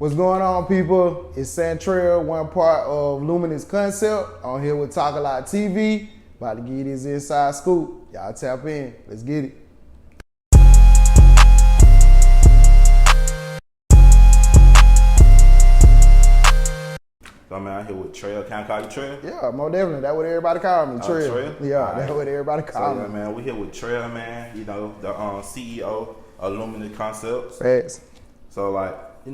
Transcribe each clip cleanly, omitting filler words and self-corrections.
What's going on, people? It's Santrell, one part of Luminous Concepts. On here with Talk A Lot TV. About to give you this inside scoop. Y'all tap in. Let's get it. So I'm out here with Trail. Can I call you Trail? Yeah, more definitely. That's what everybody call me, Trail. Trail? Yeah, that's what everybody call me. Yeah, man, we here with Trail, man. You know, the CEO of Luminous Concepts. Facts. So, like, how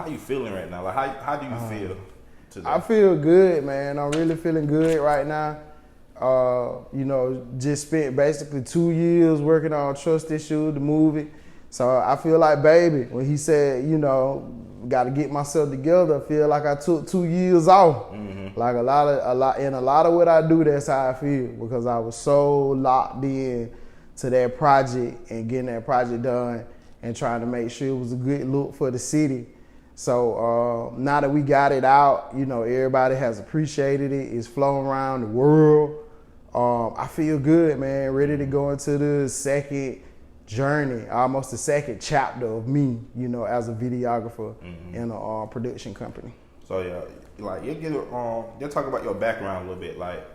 you feeling right now? Like, how do you feel today? I feel good, man. I'm really feeling good right now. Just spent basically 2 years working on Trust Issue, the movie. So I feel like baby when he said, got to get myself together. I feel like I took 2 years off. Mm-hmm. Like a lot of what I do, that's how I feel, because I was so locked in to that project and getting that project done and trying to make sure it was a good look for the city. So now that we got it out, everybody has appreciated it. It's flowing around the world. I feel good, man. Ready to go into the second journey, almost the second chapter of me, as a videographer in a production company. So yeah, like you'll talk about your background a little bit, like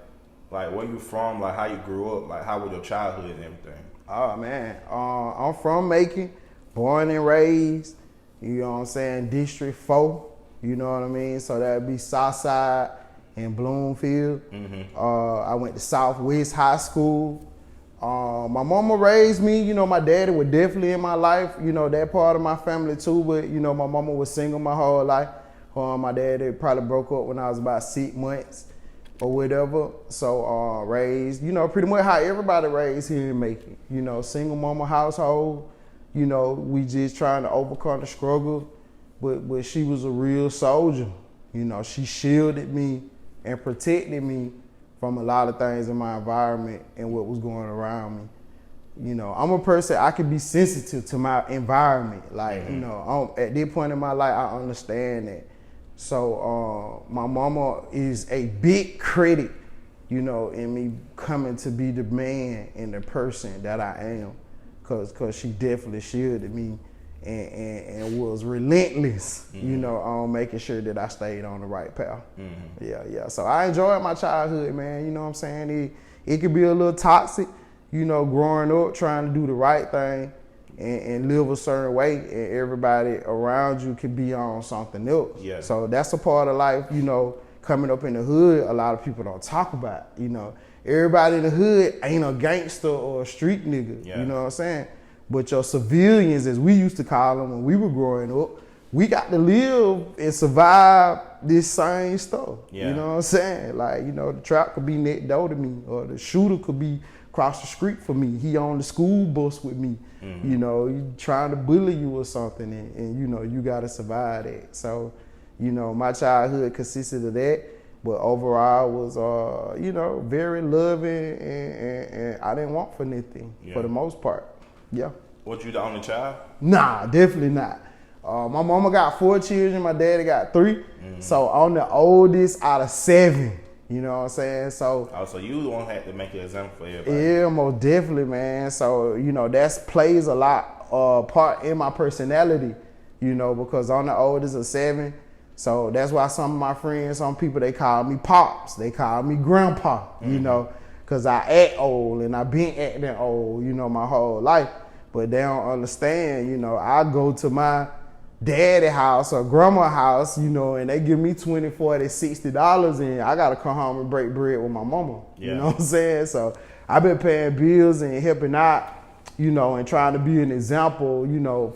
where you from, like how you grew up, like how was your childhood and everything. Oh man, I'm from Macon, born and raised. You know what I'm saying? District 4. You know what I mean? So that'd be Southside and Bloomfield. Mm-hmm. I went to Southwest High School. My mama raised me, my daddy was definitely in my life, that part of my family too, but my mama was single my whole life. My daddy probably broke up when I was about 6 months or whatever. So raised, pretty much how everybody raised here in Macon, single mama household, we just trying to overcome the struggle, but she was a real soldier. She shielded me and protected me from a lot of things in my environment and what was going around me. I'm a person, I can be sensitive to my environment. Like, at this point in my life, I understand that. So my mama is a big critic, in me coming to be the man and the person that I am. Cause she definitely shielded me and was relentless, on making sure that I stayed on the right path. Mm-hmm. Yeah. So I enjoyed my childhood, man. You know what I'm saying? It could be a little toxic, growing up, trying to do the right thing and live a certain way, and everybody around you could be on something else. Yeah. So that's a part of life, coming up in the hood, a lot of people don't talk about. Everybody in the hood ain't a gangster or a street nigga, you know what I'm saying? But your civilians, as we used to call them when we were growing up, we got to live and survive this same stuff. Yeah. You know what I'm saying? Like, the trap could be next door to me, or the shooter could be across the street from me. He on the school bus with me. Mm-hmm. He trying to bully you or something, and you got to survive that. So, my childhood consisted of that. But overall was, very loving, and I didn't want for anything for the most part. Yeah. Was you the only child? Nah, definitely not. My mama got 4 children, my daddy got 3. Mm-hmm. So I'm the oldest out of 7. You know what I'm saying? So you don't have to make an example for everybody. Yeah, most definitely, man. So, that plays a lot part in my personality, because I'm the oldest of 7. So that's why some of my friends, some people, they call me Pops. They call me Grandpa, because I act old and I've been acting old, my whole life. But they don't understand, I go to my daddy house or grandma house, and they give me $20, $40, $60, and I got to come home and break bread with my mama. Yeah. You know what I'm saying? So I've been paying bills and helping out, and trying to be an example,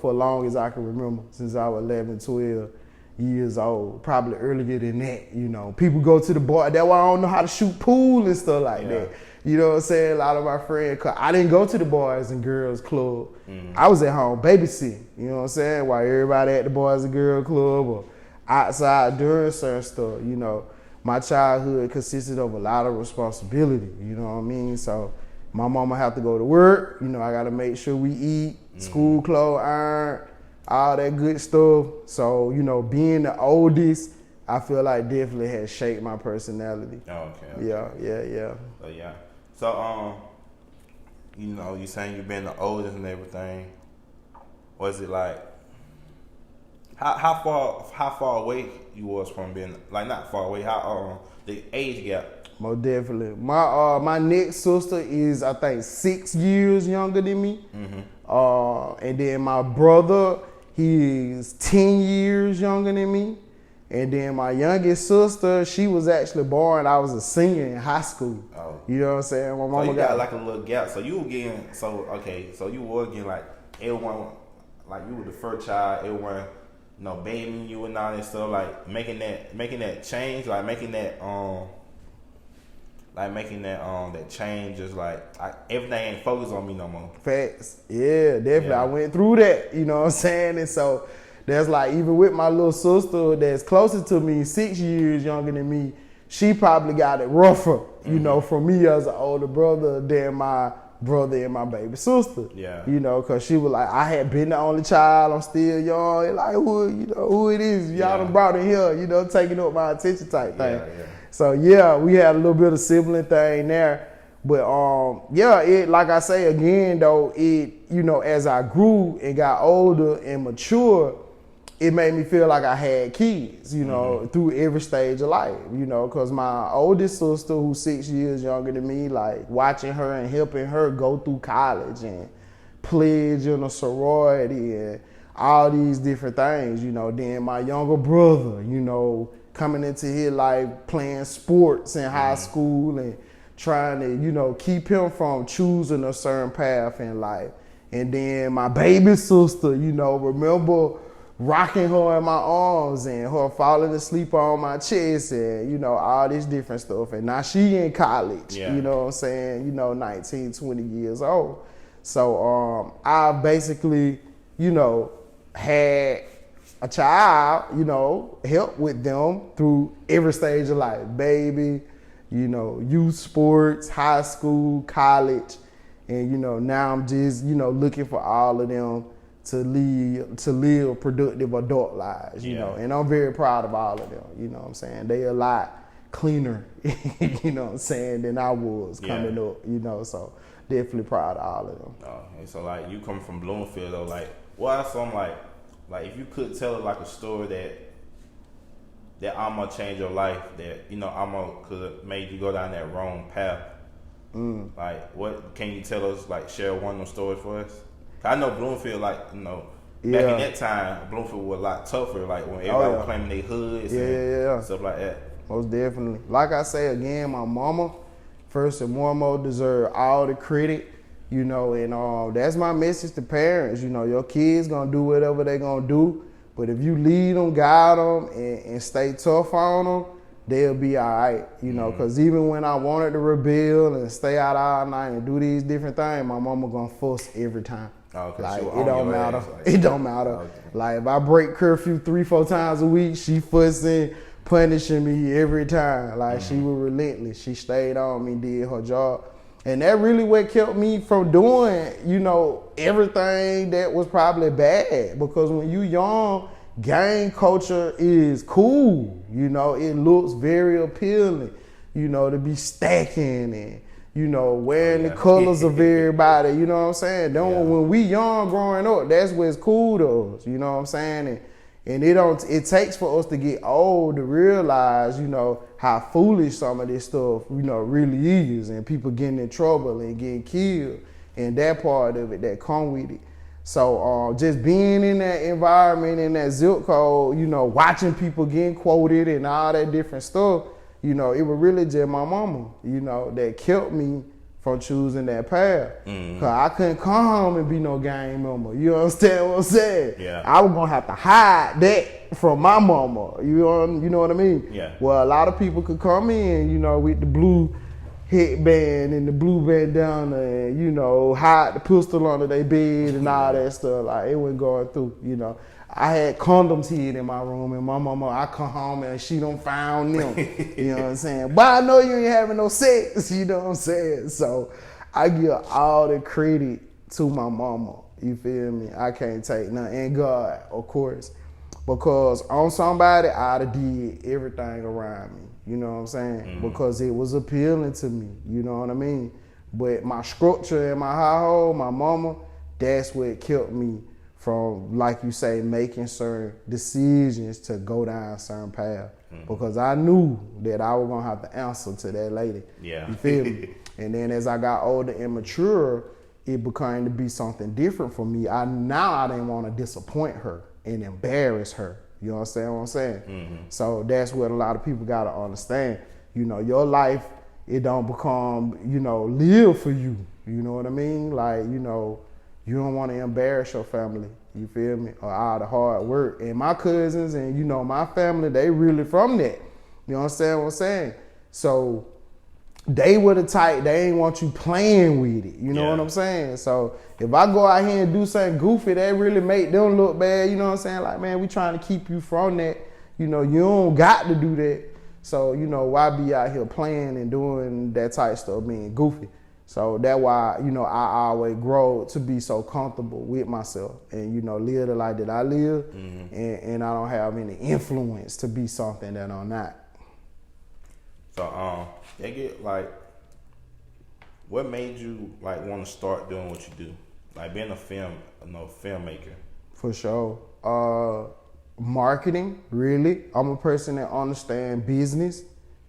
for as long as I can remember, since I was 11, 12 years old, probably earlier than that. People go to the bar. That's why I don't know how to shoot pool and stuff like that. You know what I'm saying? A lot of my friends, cause I didn't go to the boys and girls club. Mm-hmm. I was at home babysitting. You know what I'm saying? While everybody at the boys and girls club or outside doing certain stuff. My childhood consisted of a lot of responsibility. You know what I mean? So my mama have to go to work. I got to make sure we eat, school clothes, iron, all that good stuff. So, being the oldest, I feel like definitely has shaped my personality. Oh, okay. Yeah. Oh, yeah. So, you saying you've been the oldest and everything. Or is it like how far away you was from being like not far away? How the age gap? Most definitely. My next sister is I think 6 years younger than me. And then my brother, he is 10 years younger than me. And then my youngest sister, she was actually born, I was a senior in high school. Oh. You know what I'm saying? My mama so you got like a little gap. So you were getting, so you were getting like, everyone, like you were the first child, everyone, you know, babying you and all that stuff, like making that change, like making that that change is like everything ain't focused on me no more. Facts. Yeah, definitely. Yeah. I went through that, you know what I'm saying? And so that's like, even with my little sister that's closer to me, 6 years younger than me, she probably got it rougher, you know, from me as an older brother than my brother and my baby sister. Yeah. You know, because she was like, I had been the only child, I'm still young, and like, who it is, y'all done brought in here, you know, taking up my attention type thing. Yeah. So yeah, we had a little bit of sibling thing there. But it, like I say again though, it, you know, as I grew and got older and mature, it made me feel like I had kids, you know, through every stage of life, you know, because my oldest sister, who's 6 years younger than me, like watching her and helping her go through college and pledge in a sorority and all these different things, you know. Then my younger brother, you know, coming into his life playing sports in high school and trying to, you know, keep him from choosing a certain path in life. And then my baby sister, you know, remember rocking her in my arms and her falling asleep on my chest and, you know, all this different stuff. And now she in college, you know what I'm saying, you know, 19, 20 years old. So I basically, you know, had a child, you know, help with them through every stage of life. Baby, you know, youth sports, high school, college. And, you know, now I'm just, you know, looking for all of them to live productive adult lives, you know, and I'm very proud of all of them, you know what I'm saying? They a lot cleaner, you know what I'm saying, than I was coming up, you know, so definitely proud of all of them. And so like you come from Bloomfield though, like what are some like if you could tell like a story that I'ma change your life, that, you know, I'ma could have made you go down that wrong path. Like what can you tell us, like share one of those stories for us? I know Bloomfield, like, you know, back in that time, Bloomfield was a lot tougher, like when everybody was claiming their hoods and stuff like that. Most definitely. Like I say again, my mama, first and foremost, deserve all the credit, you know, and that's my message to parents. You know, your kids gonna do whatever they gonna do, but if you lead them, guide them, and stay tough on them, they'll be all right, you know, because even when I wanted to rebel and stay out all night and do these different things, my mama gonna fuss every time. Okay, like, it don't matter. Like, it don't matter. Okay. Like, if I break curfew 3-4 times a week, she fussing, punishing me every time. Like, she was relentless. She stayed on me, did her job. And that really what kept me from doing, you know, everything that was probably bad. Because when you young, gang culture is cool. You know, it looks very appealing, you know, to be stacking and, you know, wearing the colors of everybody, you know what I'm saying? When we young growing up, that's what's cool to us, you know what I'm saying? And it takes for us to get old to realize, you know, how foolish some of this stuff, you know, really is, and people getting in trouble and getting killed, and that part of it that come with it. So just being in that environment, in that zip code, you know, watching people getting quoted and all that different stuff, you know, it was really just my mama, you know, that kept me from choosing that path. Cause I couldn't come home and be no gang member. You understand what I'm saying? Yeah. I was gonna have to hide that from my mama. You know what I mean? Yeah. Well, a lot of people could come in, you know, with the blue headband and the blue bandana and, you know, hide the pistol under their bed and all that stuff. Like, it wasn't going through, you know. I had condoms hid in my room, and my mama, I come home and she done found them. You know what I'm saying? But I know you ain't having no sex, you know what I'm saying? So I give all the credit to my mama. You feel me? I can't take nothing. And God, of course. Because on somebody, I'd have did everything around me. You know what I'm saying? Because it was appealing to me. You know what I mean? But my structure in my household, my mama, that's what kept me from, like you say, making certain decisions to go down a certain path. Because I knew that I was gonna have to answer to that lady. Yeah. You feel me? And then as I got older and mature, it became to be something different for me. I didn't want to disappoint her and embarrass her. You understand what I'm saying? So that's what a lot of people gotta understand. You know, your life, it don't become, you know, live for you. You know what I mean? Like, you know, you don't want to embarrass your family. You feel me? Or all the hard work. And my cousins and, you know, my family, they really from that. You understand what I'm saying? So they were the type, they ain't want you playing with it. You know what I'm saying? So if I go out here and do something goofy, that really make them look bad. You know what I'm saying? Like, man, we trying to keep you from that. You know, you don't got to do that. So, you know, why be out here playing and doing that type stuff, being goofy? So that's why, you know, I always grow to be so comfortable with myself and, you know, live the life that I live, and I don't have any influence to be something that I'm not. So, they get like, what made you like want to start doing what you do? Like being a filmmaker. For sure. Marketing, really. I'm a person that understands business.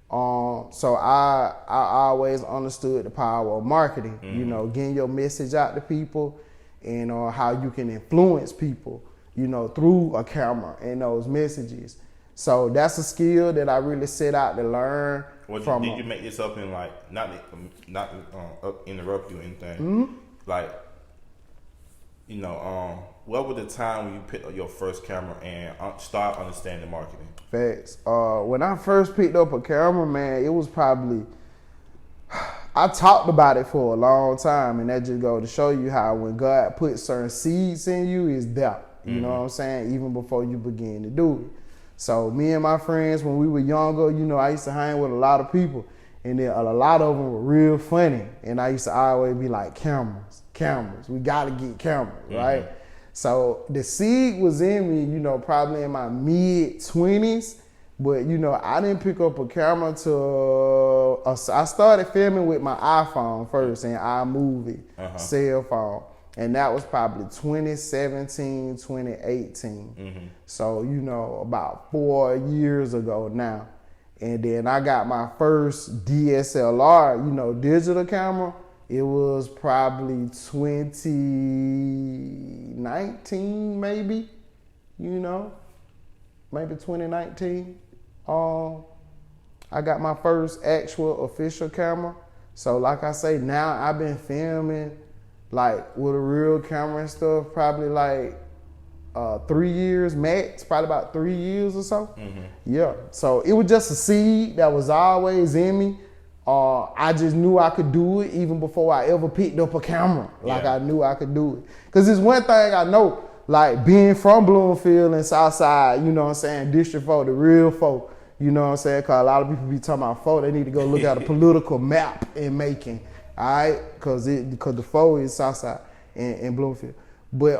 So I always understood the power of marketing, you know, getting your message out to people and how you can influence people, you know, through a camera and those messages. So that's a skill that I really set out to learn. Did you make this up in like, not interrupt you or anything, like, you know, what was the time when you picked up your first camera and start understanding marketing? Facts. When I first picked up a camera, man, it was probably, I talked about it for a long time, and that just go to show you how when God puts certain seeds in you, is there. You know what I'm saying? Even before you begin to do it. So me and my friends, when we were younger, you know, I used to hang with a lot of people, and then a lot of them were real funny, and I used to always be like, cameras, we gotta get cameras, right? So the seed was in me, you know, probably in my mid-20s, but, you know, I didn't pick up a camera till, I started filming with my iPhone first and iMovie, cell phone, and that was probably 2017, 2018. So, you know, about 4 years ago now. And then I got my first DSLR, you know, digital camera. It was probably 2019, maybe, you know, maybe 2019. I got my first actual official camera. So like I say, now I've been filming like with a real camera and stuff, probably like 3 years max, probably about 3 years or so. Yeah, so it was just a seed that was always in me. I just knew I could do it even before I ever picked up a camera. Like I knew I could do it. Cause it's one thing I know, like being from Bloomfield and Southside, you know what I'm saying, District 4, the real folk, you know what I'm saying? Cause a lot of people be talking about 4, they need to go look at a political map in Macon, all right? Cause the 4 is Southside and Bloomfield. But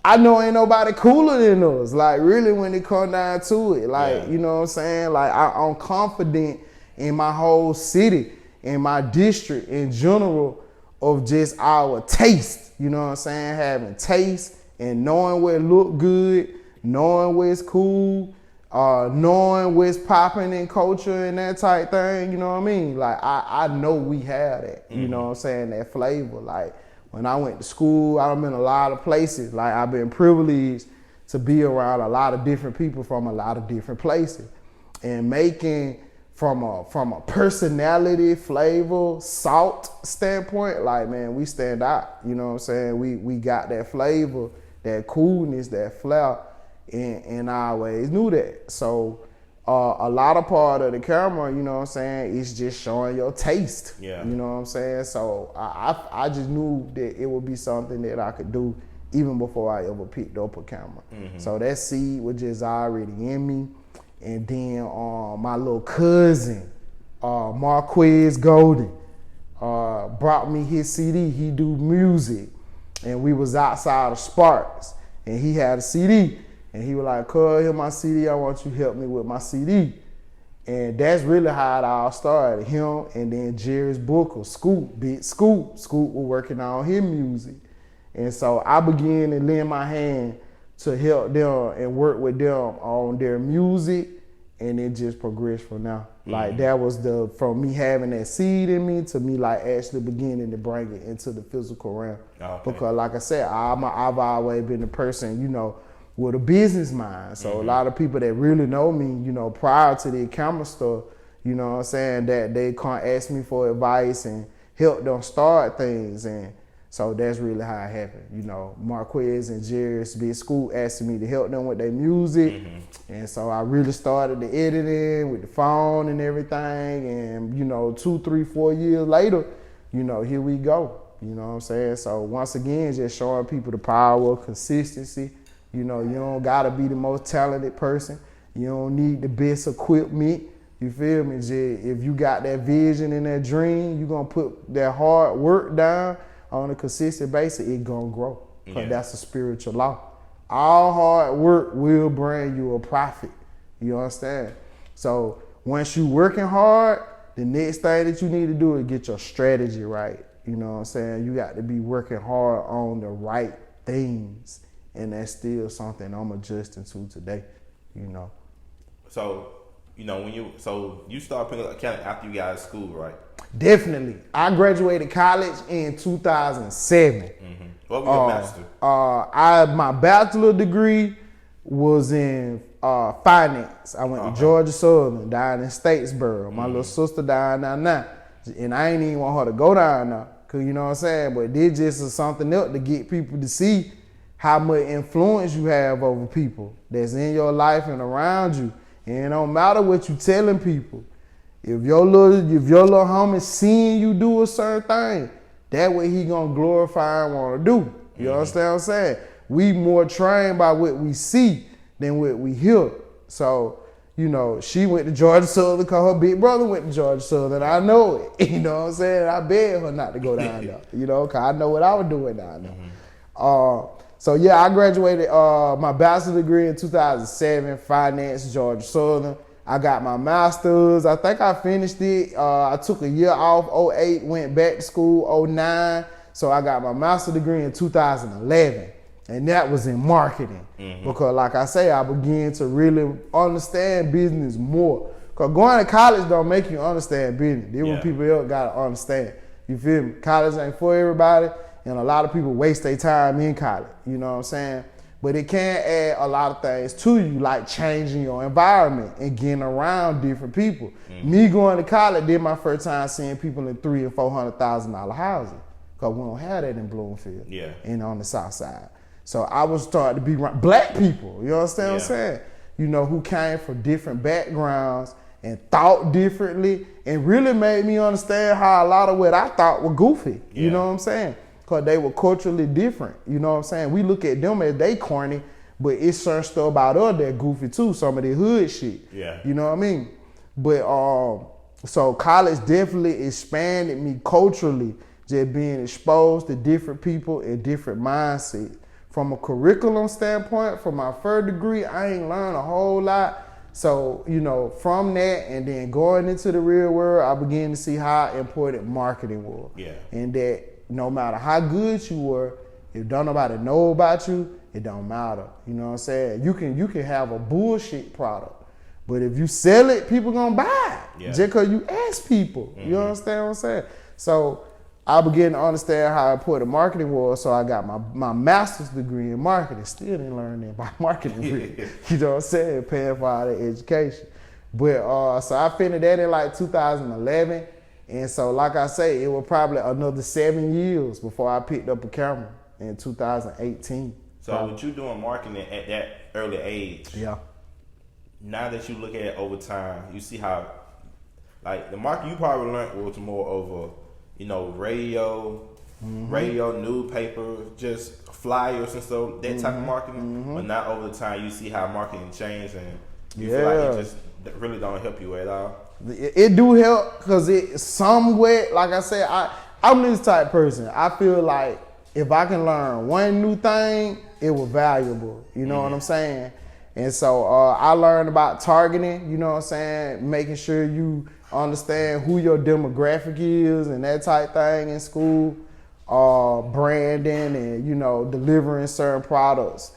I know ain't nobody cooler than us. Like really when it come down to it, like, you know what I'm saying? Like I'm confident in my whole city, in my district in general of just our taste, you know what I'm saying? Having taste and knowing what look good, knowing what's cool, knowing what's popping in culture and that type thing, you know what I mean? Like I know we have that, you know what I'm saying? That flavor, like, when I went to school, I've been a lot of places. Like I've been privileged to be around a lot of different people from a lot of different places, and making from a personality, flavor, salt standpoint, like man, we stand out. You know what I'm saying? We got that flavor, that coolness, that flair, and I always knew that. So a lot of part of the camera, you know what I'm saying, is just showing your taste. You know what I'm saying? So I just knew that it would be something that I could do even before I ever picked up a camera. So that seed was just already in me. And then my little cousin, Marquez Golden, brought me his CD. He do music. And we was outside of Sparks. And he had a CD. And he was like, "Cuz, here's my CD. I want you to help me with my CD." And that's really how it all started. Him and then Jerry's Booker, Scoop, Big Scoop. Scoop was working on his music. And so I began to lend my hand to help them and work with them on their music, and it just progressed from now. Like that was from me having that seed in me to me like actually beginning to bring it into the physical realm. Okay. Because like I said, I've always been the person, you know, with a business mind. So a lot of people that really know me, you know, prior to the camera stuff, you know what I'm saying, that they can't ask me for advice and help them start things. And so that's really how it happened. You know, Marquez and Jerry's Big Scoop asking me to help them with their music. And so I really started the editing with the phone and everything. And, you know, 2, 3, 4 years later, you know, here we go. You know what I'm saying? So once again, just showing people the power of consistency. You know, you don't gotta be the most talented person. You don't need the best equipment. You feel me? Just, if you got that vision and that dream, you're gonna put that hard work down on a consistent basis, it gonna grow. Because that's a spiritual law. All hard work will bring you a profit. You understand? So once you working hard, the next thing that you need to do is get your strategy right. You know what I'm saying? You got to be working hard on the right things. And that's still something I'm adjusting to today, you know. So, you know, you started picking up accounting after you got out of school, right? Definitely. I graduated college in 2007. What was your master? My bachelor degree was in finance. I went to Georgia Southern down in Statesboro. My little sister down now. And I ain't even want her to go down now. Cause you know what I'm saying? But this just is something else to get people to see how much influence you have over people that's in your life and around you. And it don't matter what you telling people. If your little homie seeing you do a certain thing, that way he gonna glorify and wanna do. You understand what I'm saying? We more trained by what we see than what we hear. So, you know, she went to Georgia Southern because her big brother went to Georgia Southern. I know it. You know what I'm saying? I begged her not to go down there. You know, because I know what I was doing down there. So yeah, I graduated my bachelor's degree in 2007, finance, Georgia Southern. I got my master's. I think I finished it. I took a year off, 2008, went back to school, 2009. So I got my master's degree in 2011. And that was in marketing. Because like I say, I began to really understand business more. Because going to college don't make you understand business. This what people else got to understand. You feel me? College ain't for everybody. And a lot of people waste their time in college, you know what I'm saying? But it can add a lot of things to you, like changing your environment and getting around different people. Me going to college did my first time seeing people in $300,000 and $400,000 houses, because we don't have that in Bloomfield and on the south side. So I was starting to be around black people, you understand what I'm saying? You know, who came from different backgrounds and thought differently and really made me understand how a lot of what I thought were goofy, you know what I'm saying? Because they were culturally different. You know what I'm saying? We look at them as they corny, but it's certain stuff about us that goofy too, some of the hood shit. You know what I mean? But so college definitely expanded me culturally, just being exposed to different people and different mindsets. From a curriculum standpoint, from my first degree, I ain't learned a whole lot. So, you know, from that and then going into the real world, I began to see how important marketing was. And that no matter how good you were, if don't nobody know about you, it don't matter. You know what I'm saying? You can have a bullshit product, but if you sell it, people gonna buy it just because you ask people. You understand what I'm saying? So I began to understand how important marketing was. So I got my master's degree in marketing. Still didn't learn that about marketing. Really. You know what I'm saying? Paying for all the education. But so I finished that in like 2011. And so, like I say, it was probably another 7 years before I picked up a camera in 2018. So, with you doing marketing at that early age, now that you look at it over time, you see how, like, the market you probably learned was more over, you know, radio, newspaper, just flyers and stuff, that type of marketing. But now over the time, you see how marketing changed, and you feel like it just really don't help you at all. It do help because it somewhat, like I said, I'm this type of person. I feel like if I can learn one new thing, it was valuable. You know what I'm saying? And so I learned about targeting, you know what I'm saying, making sure you understand who your demographic is and that type thing in school, branding and, you know, delivering certain products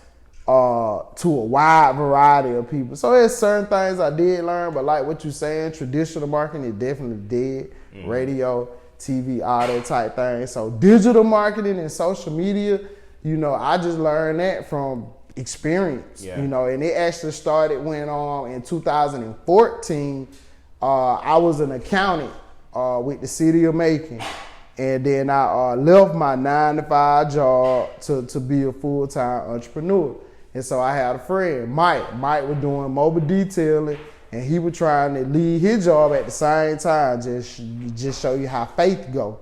to a wide variety of people. So there's certain things I did learn, but like what you're saying, traditional marketing is definitely dead. Radio, TV, all that type thing. So digital marketing and social media, you know, I just learned that from experience, you know, and it actually started when in 2014, I was an accountant with the city of Macon. And then I left my 9-to-5 job to be a full-time entrepreneur. And so I had a friend, Mike. Mike was doing mobile detailing, and he was trying to leave his job at the same time, just show you how faith go.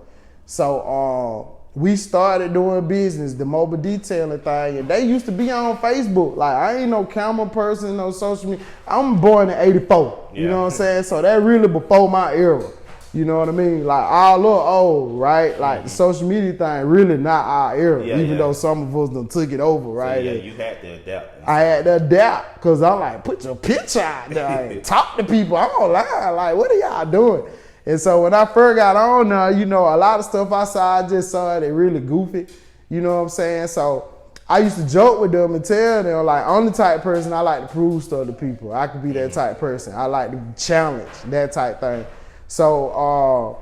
So we started doing business, the mobile detailing thing, and they used to be on Facebook. Like, I ain't no camera person, no social media. I'm born in 84, you know what I'm saying? So that really before my era. You know what I mean? Like, I look old, right? Like, the social media thing really not our era, even though some of us done took it over, right? So, you had to adapt. I had to adapt, because I'm like, put your picture out there and talk to people. I'm online. Like, what are y'all doing? And so when I first got on there, you know, a lot of stuff I saw, I just saw it really goofy. You know what I'm saying? So I used to joke with them and tell them, like, I'm the type of person I like to prove stuff to people. I could be that type of person. I like to challenge, that type thing. So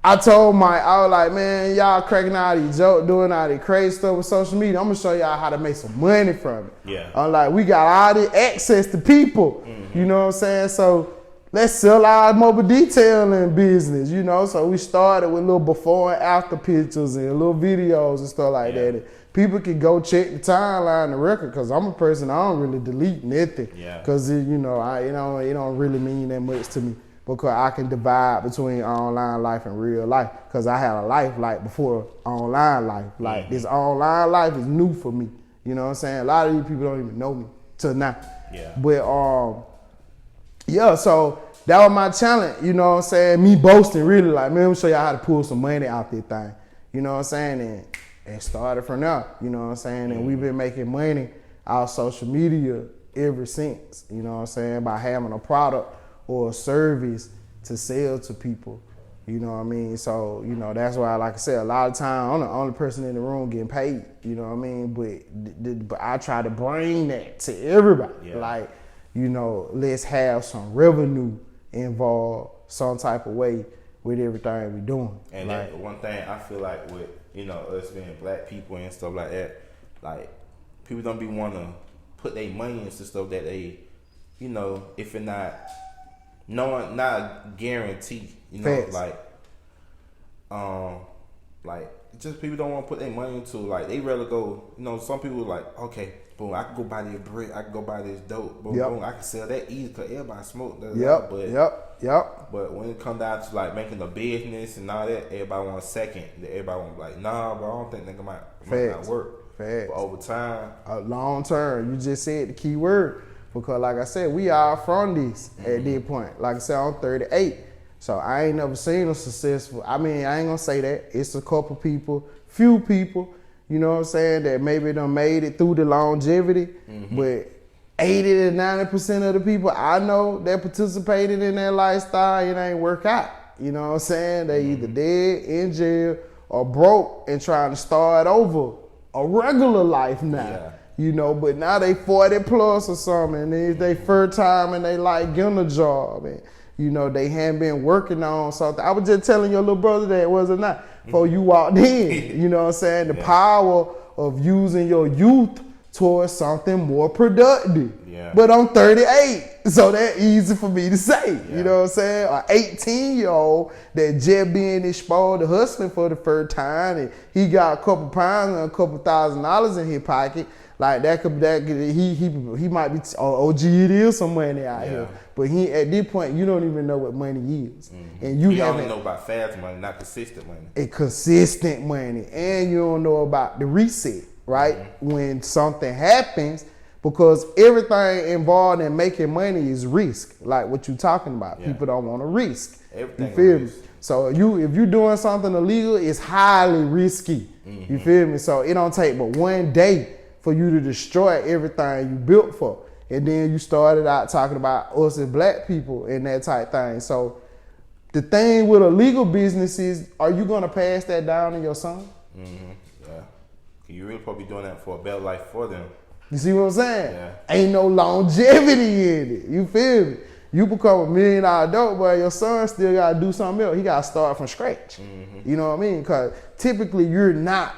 I told Mike, I was like, man, y'all cracking out these jokes, doing all this crazy stuff with social media. I'm gonna show y'all how to make some money from it. Yeah. I'm like, we got all this access to people. You know what I'm saying? So let's sell our mobile detailing business, you know? So we started with little before and after pictures and little videos and stuff like that. And people can go check the timeline, the record, because I'm a person, I don't really delete nothing. Because, you know, it don't really mean that much to me. Because I can divide between online life and real life. Because I had a life like before online life. Like, this online life is new for me. You know what I'm saying? A lot of these people don't even know me till now. But, so that was my challenge, you know what I'm saying? Me boasting, really, like, man, let me show y'all how to pull some money out this thing. You know what I'm saying? And it started from there, you know what I'm saying? And we've been making money out social media ever since, you know what I'm saying? By having a product or a service to sell to people, you know what I mean? So, you know, that's why, like I said, a lot of time I'm the only person in the room getting paid, you know what I mean? But I try to bring that to everybody. Like, you know, let's have some revenue involved some type of way with everything we're doing. And like, that one thing I feel like with, you know, us being black people and stuff like that, like, people don't be want to put their money into stuff that they, you know, if it not guarantee, you know, like just people don't want to put their money into, like, they rather go, you know, some people like, okay, boom, I can go buy this brick, I can go buy this dope, boom, boom, I can sell that easy because everybody smoke. But when it come down to like making a business and all that, everybody want a second. Everybody want like, nah, bro, I don't think nigga might not work. But over time, long term, you just said the key word. Because like I said, we are from this at this point. Like I said, I'm 38. So I ain't never seen a successful, I mean, I ain't gonna say that. It's a couple people, few people, you know what I'm saying, that maybe done made it through the longevity. But 80 to 90% of the people I know that participated in that lifestyle, it ain't work out. You know what I'm saying? They either dead, in jail, or broke and trying to start over a regular life now. You know, but now they 40 plus or something, and it's their first time and they like getting a job, and you know, they hadn't been working on something. I was just telling your little brother that, was it not? Before you walked in, you know what I'm saying? The power of using your youth towards something more productive. But I'm 38, so that's easy for me to say. You know what I'm saying? An 18-year-old that just being exposed to hustling for the first time, and he got a couple pounds and a couple $1,000s in his pocket. Like he might be OG, it is some money out here, but he at this point you don't even know what money is, and you only know about fast money, not consistent money. Consistent money, and you don't know about the reset, right? When something happens, because everything involved in making money is risk, like what you talking about. People don't want to risk. Everything. You feel me? So if you're doing something illegal, it's highly risky. You feel me? So it don't take but one day for you to destroy everything you built for. And then you started out talking about us as black people and that type thing. So the thing with a legal business is, are you gonna pass that down to your son? Mm-hmm. Yeah. You really probably doing that for a better life for them. You see what I'm saying? Yeah. Ain't no longevity in it. You feel me? You become $1 million dope boy, your son still gotta do something else. He gotta start from scratch. Mm-hmm. You know what I mean? Cause typically you're not,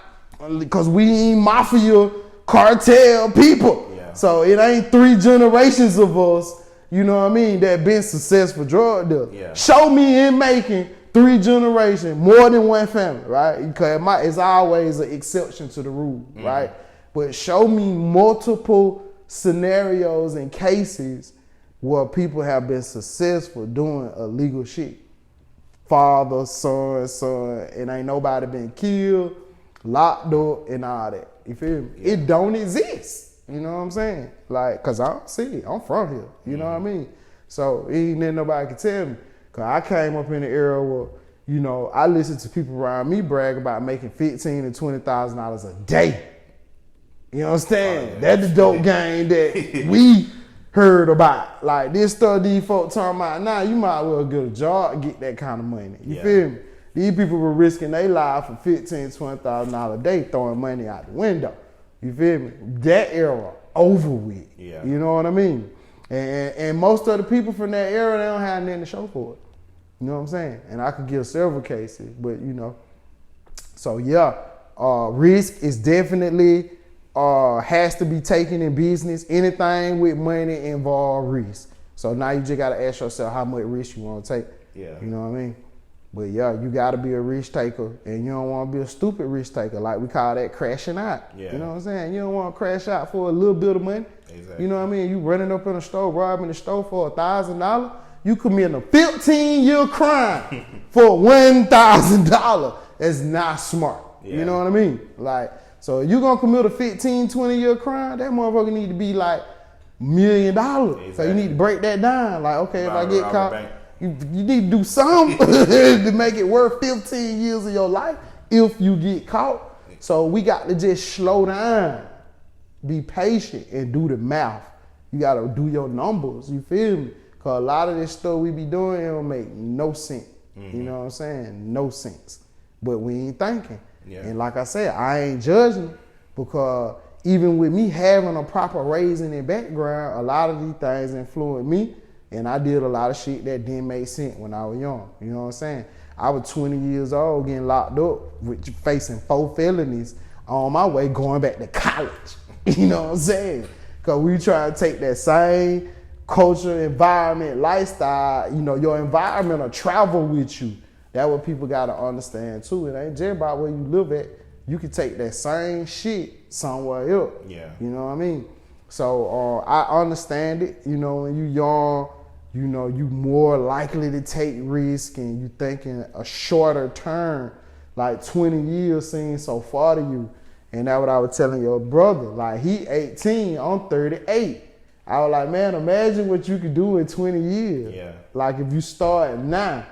cause we ain't mafia cartel people. Yeah. So it ain't 3 generations of us, you know what I mean, that been successful drug dealers. Yeah. Show me in making 3 generations, more than one family, right? Because it's always an exception to the rule, mm-hmm. right? But show me multiple scenarios and cases where people have been successful doing illegal shit. Father, son, and ain't nobody been killed, locked up, and all that. You feel me? Yeah. It don't exist. You know what I'm saying? Like, cause I don't see it. I'm from here. You know what I mean? So ain't nothing nobody can tell me. Cause I came up in the era where, you know, I listened to people around me brag about making $15,000 and $20,000 a day. You understand? Oh, yeah. That's the dope game that we heard about. Like this stuff these folks talking about, nah, you might as well get a job and get that kind of money. You feel me? These people were risking their life for $15,000, $20,000 a day, throwing money out the window. You feel me? That era over with. Yeah. You know what I mean? And most of the people from that era, they don't have nothing to show for it. You know what I'm saying? And I could give several cases, but you know. So yeah, risk is definitely has to be taken in business. Anything with money involves risk. So now you just gotta ask yourself how much risk you want to take. Yeah. You know what I mean? But yeah, you gotta be a risk taker, and you don't want to be a stupid risk taker. Like we call that crashing out. Yeah. You know what I'm saying? You don't want to crash out for a little bit of money. Exactly. You know what I mean? You running up in a store, robbing the store for $1,000. You committing a 15-year crime for $1,000. That's not smart. Yeah. You know what I mean? Like, so you gonna commit a 15, 20-year crime, that motherfucker need to be like $1 million. Exactly. So you need to break that down. Like, okay, if I get caught, you need to do something to make it worth 15 years of your life if you get caught. So we got to just slow down, be patient, and do the math. You got to do your numbers, you feel me? Because a lot of this stuff we be doing, it don't make no sense. Mm-hmm. You know what I'm saying? No sense. But we ain't thinking. Yeah. And like I said, I ain't judging, because even with me having a proper raising and background, a lot of these things influenced me. And I did a lot of shit that didn't make sense when I was young. You know what I'm saying? I was 20 years old getting locked up, facing 4 felonies on my way going back to college. You know what I'm saying? Because we try to take that same culture, environment, lifestyle, you know, your environment will travel with you. That's what people got to understand too. It ain't just about where you live at. You can take that same shit somewhere else. Yeah. You know what I mean? So I understand it. You know, when you young, you know, you more likely to take risk, and you thinking a shorter term, like 20 years seems so far to you. And that's what I was telling your brother. Like, he 18, I'm 38. I was like, man, imagine what you could do in 20 years. Yeah. Like, if you start now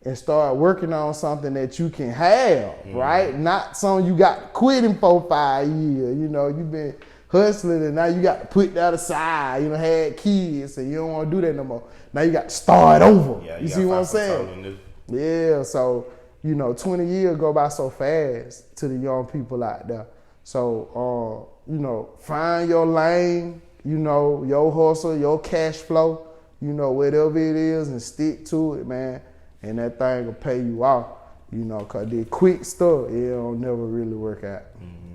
and start working on something that you can have, right? Not something you got to quit in 4 or 5 years. You know, you've been hustling, and now you got to put that aside. You know, had kids, and you don't want to do that no more. Now you got to start over. Yeah, you see what I'm saying? Yeah, so, you know, 20 years go by so fast to the young people out there. So, you know, find your lane, you know, your hustle, your cash flow, you know, whatever it is, and stick to it, man. And that thing will pay you off, you know, because the quick stuff, it don't never really work out. Mm-hmm.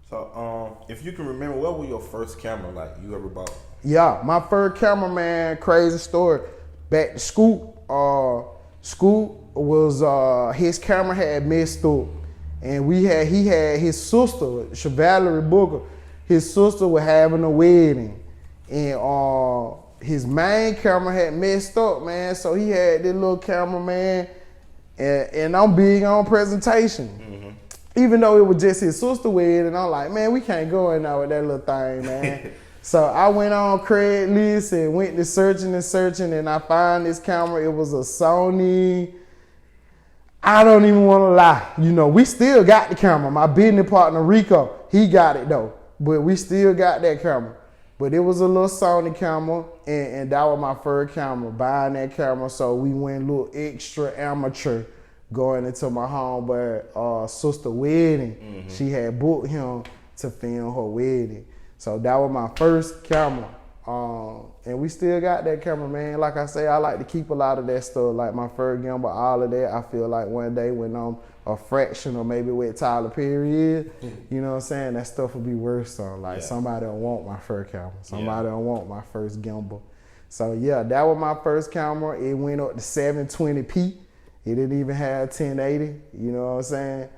So, if you can remember, what was your first camera like you ever bought? Yeah, my first camera, man, crazy story. Back to school, was, his camera had messed up. And he had his sister, Valerie Booker, his sister was having a wedding. And his main camera had messed up, man. So he had this little cameraman, and I'm big on presentation. Mm-hmm. Even though it was just his sister wedding, I'm like, man, we can't go in there with that little thing, man. So I went on Craigslist and went to searching, and I found this camera. It was a Sony. I don't even want to lie. You know, we still got the camera. My business partner, Rico, he got it though. But we still got that camera. But it was a little Sony camera, and that was my first camera, buying that camera. So we went a little extra amateur going into my homeboy sister wedding. She had booked him to film her wedding. So that was my first camera. And we still got that camera, man. Like I say, I like to keep a lot of that stuff, like my first gimbal, all of that. I feel like one day when I'm a fraction or maybe with Tyler Perry is, you know what I'm saying, that stuff will be worth something. Like somebody will want my first camera. Somebody will want my first gimbal. So yeah, that was my first camera. It went up to 720p. It didn't even have 1080, you know what I'm saying?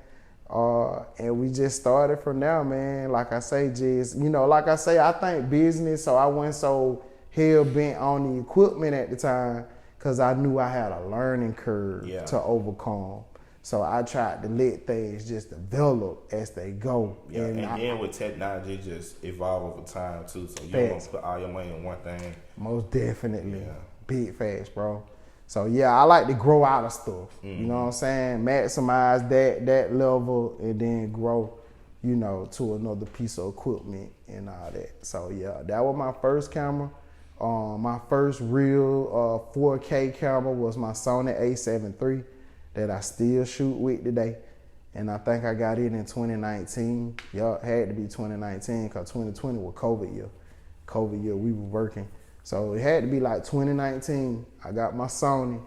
And we just started from there, man. Like I say, just, you know, like I say, I think business, so I wasn't so hell-bent on the equipment at the time because I knew I had a learning curve to overcome. So I tried to let things just develop as they go. Yeah, and then with technology, just evolve over time, too. So you don't put all your money in one thing. Most definitely. Yeah. Big facts, bro. So yeah, I like to grow out of stuff. You know what I'm saying? Maximize that level and then grow, you know, to another piece of equipment and all that. So yeah, that was my first camera. My first real 4K camera was my Sony A7 III that I still shoot with today. And I think I got it in 2019. Yeah, it had to be 2019 because 2020 was COVID year. COVID year, we were working. So it had to be like 2019. I got my Sony,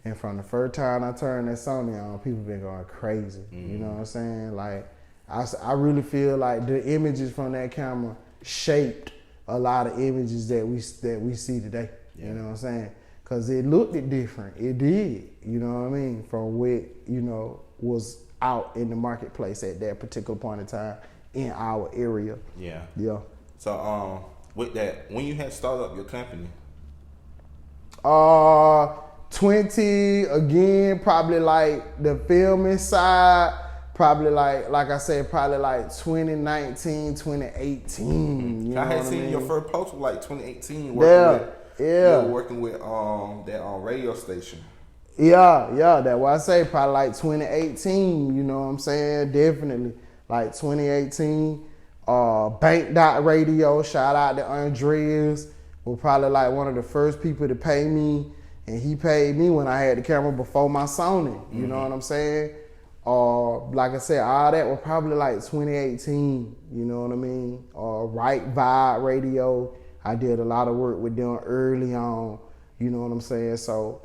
and from the first time I turned that Sony on, people been going crazy. You know what I'm saying? Like, I really feel like the images from that camera shaped a lot of images that we see today. You know what I'm saying? Because it looked different. It did. You know what I mean? From what, you know, was out in the marketplace at that particular point in time in our area. Yeah. Yeah. So, with that, when you had started up your company? 20, again, probably like the filming side, probably like I said, probably like 2019, 2018. You know I had what seen I mean? your first post was like 2018. You were working with that radio station. Yeah, that's why I say probably like 2018, you know what I'm saying? Definitely. Like 2018. Bank Dot Radio, shout out to Andreas, was probably like one of the first people to pay me, and he paid me when I had the camera before my Sony. You know what I'm saying? Like I said, all that was probably like 2018. You know what I mean? Right Vibe Radio, I did a lot of work with them early on. You know what I'm saying? So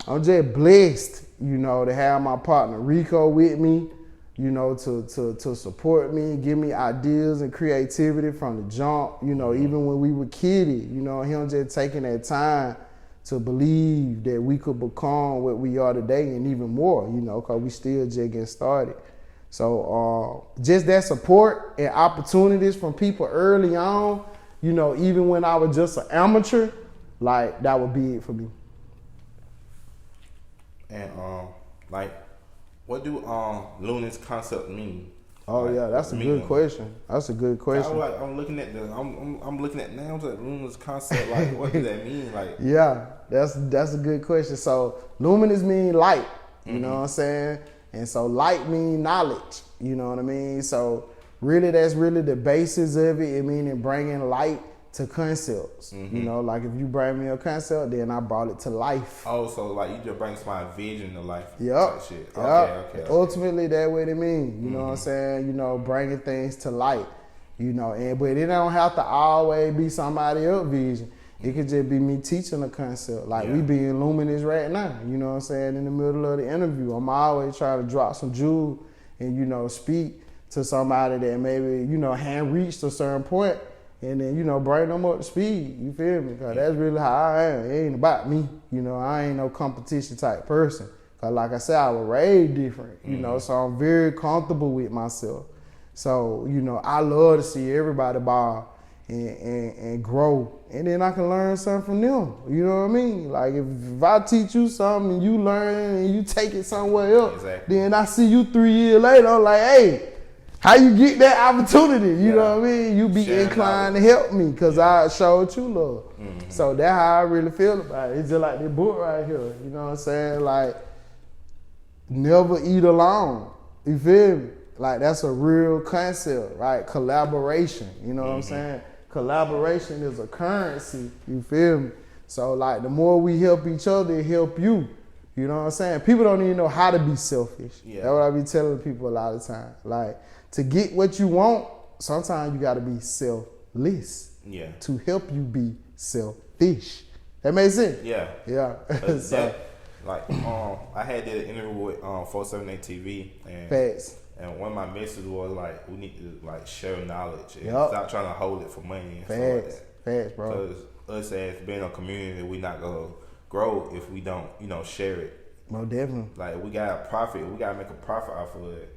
I'm just blessed, you know, to have my partner Rico with me. You know, to support me, give me ideas and creativity from the jump, you know, even when we were kiddie, you know, him just taking that time to believe that we could become what we are today and even more, you know, because we still just getting started. So just that support and opportunities from people early on, you know, even when I was just an amateur, like that would be it for me. And like, what do Luminous Concept mean? Oh like, yeah, that's a good question. That's a good question. I'm looking at I'm looking at names like Luminous Concept. Like, what does that mean? Like, yeah, that's a good question. So luminous mean light. You know what I'm saying? And so light mean knowledge. You know what I mean? So really, that's really the basis of it. It meaning bringing light to concepts. You know, like if you bring me a concept, then I brought it to life. Oh, so like you just bring my vision to life. Yep. Shit. Okay. Ultimately, that's what it means. You know what I'm saying? You know, bringing things to light. You know, but it don't have to always be somebody else's vision. It could just be me teaching a concept. Like we being luminous right now. You know what I'm saying? In the middle of the interview, I'm always trying to drop some jewel and, you know, speak to somebody that maybe, you know, hadn't reached a certain point. And then, you know, bring them up to speed. You feel me? Because that's really how I am. It ain't about me. You know, I ain't no competition type person. Because like I said, I was raised different, you know, so I'm very comfortable with myself. So, you know, I love to see everybody ball and grow. And then I can learn something from them. You know what I mean? Like if I teach you something and you learn and you take it somewhere else, then I see you 3 years later, I'm like, hey, how you get that opportunity? You know what I mean? You be inclined to help me because I showed you love. So that's how I really feel about it. It's just like this book right here. You know what I'm saying? Like, never eat alone. You feel me? Like, that's a real concept, right? Collaboration. You know what I'm saying? collaboration is a currency. You feel me? So like the more we help each other, it help you. You know what I'm saying? People don't even know how to be selfish. Yeah. That's what I be telling people a lot of time. Like to get what you want, sometimes you gotta be selfless. Yeah. To help you be selfish. That makes sense? Yeah. Yeah. So, I had that interview with 478 TV and facts. And one of my messages was like, we need to like share knowledge and stop trying to hold it for money and stuff like that. Facts, bro. Because us as being a community, we not gonna grow if we don't, share it. Most definitely. Like we gotta profit, we gotta make a profit off of it,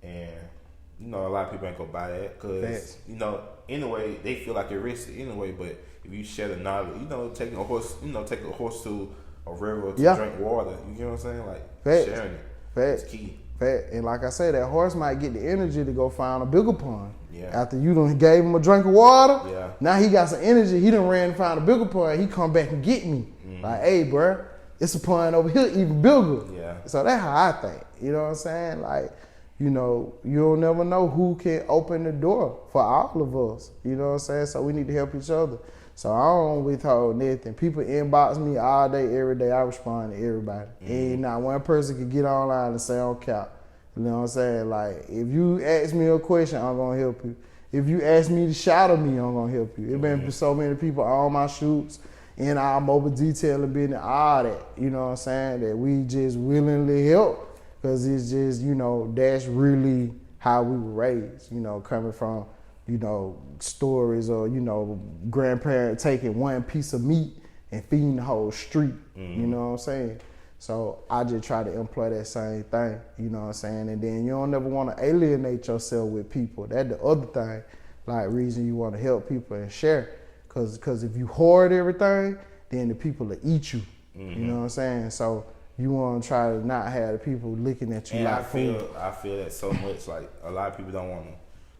and a lot of people ain't gonna buy that because anyway they feel like it's risky anyway. But if you share the knowledge, taking a horse, take a horse to a river to drink water, you get what I'm saying? Like sharing it, it's key. Fact. And like I said, that horse might get the energy to go find a bigger pond. Yeah. After you done gave him a drink of water, yeah. Now he got some energy. He done ran and found a bigger pond. He come back and get me. Mm-hmm. Like, hey, bro, it's a pond over here even bigger. Yeah. So that's how I think. You know what I'm saying? Like, you'll never know who can open the door for all of us. You know what I'm saying? So we need to help each other. So I don't withhold nothing. People inbox me all day, every day. I respond to everybody. Mm-hmm. Ain't not one person can get online and say on cap. You know what I'm saying? Like, if you ask me a question, I'm going to help you. If you ask me to shadow me, I'm going to help you. It been so many people on my shoots, in our mobile detailing business, all that. You know what I'm saying? That we just willingly help because it's just, that's really how we were raised, coming from, stories or, grandparents taking one piece of meat and feeding the whole street. Mm-hmm. You know what I'm saying? So I just try to employ that same thing, you know what I'm saying? And then you don't never want to alienate yourself with people. That's the other thing, like reason you want to help people and share. Cause if you hoard everything, then the people will eat you. Mm-hmm. You know what I'm saying? So you want to try to not have the people looking at you like food. I feel that so much. Like a lot of people don't want to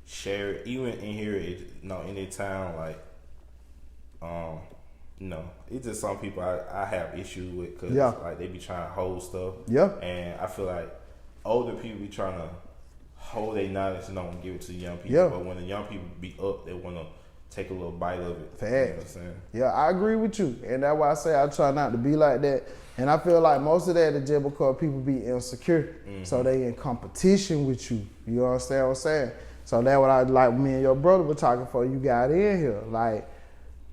share it, even in here, in their town. Like, it's just some people I have issues with because like they be trying to hold stuff. Yeah. And I feel like older people be trying to hold their knowledge and don't give it to the young people. Yeah. But when the young people be up, they want to take a little bite of it. Fact. You know what I'm saying? Yeah, I agree with you. And that's why I say I try not to be like that. And I feel like most of that is just because people be insecure. Mm-hmm. So they in competition with you. You understand what I'm saying? So that's what I like me and your brother were talking for. You got in here. Like,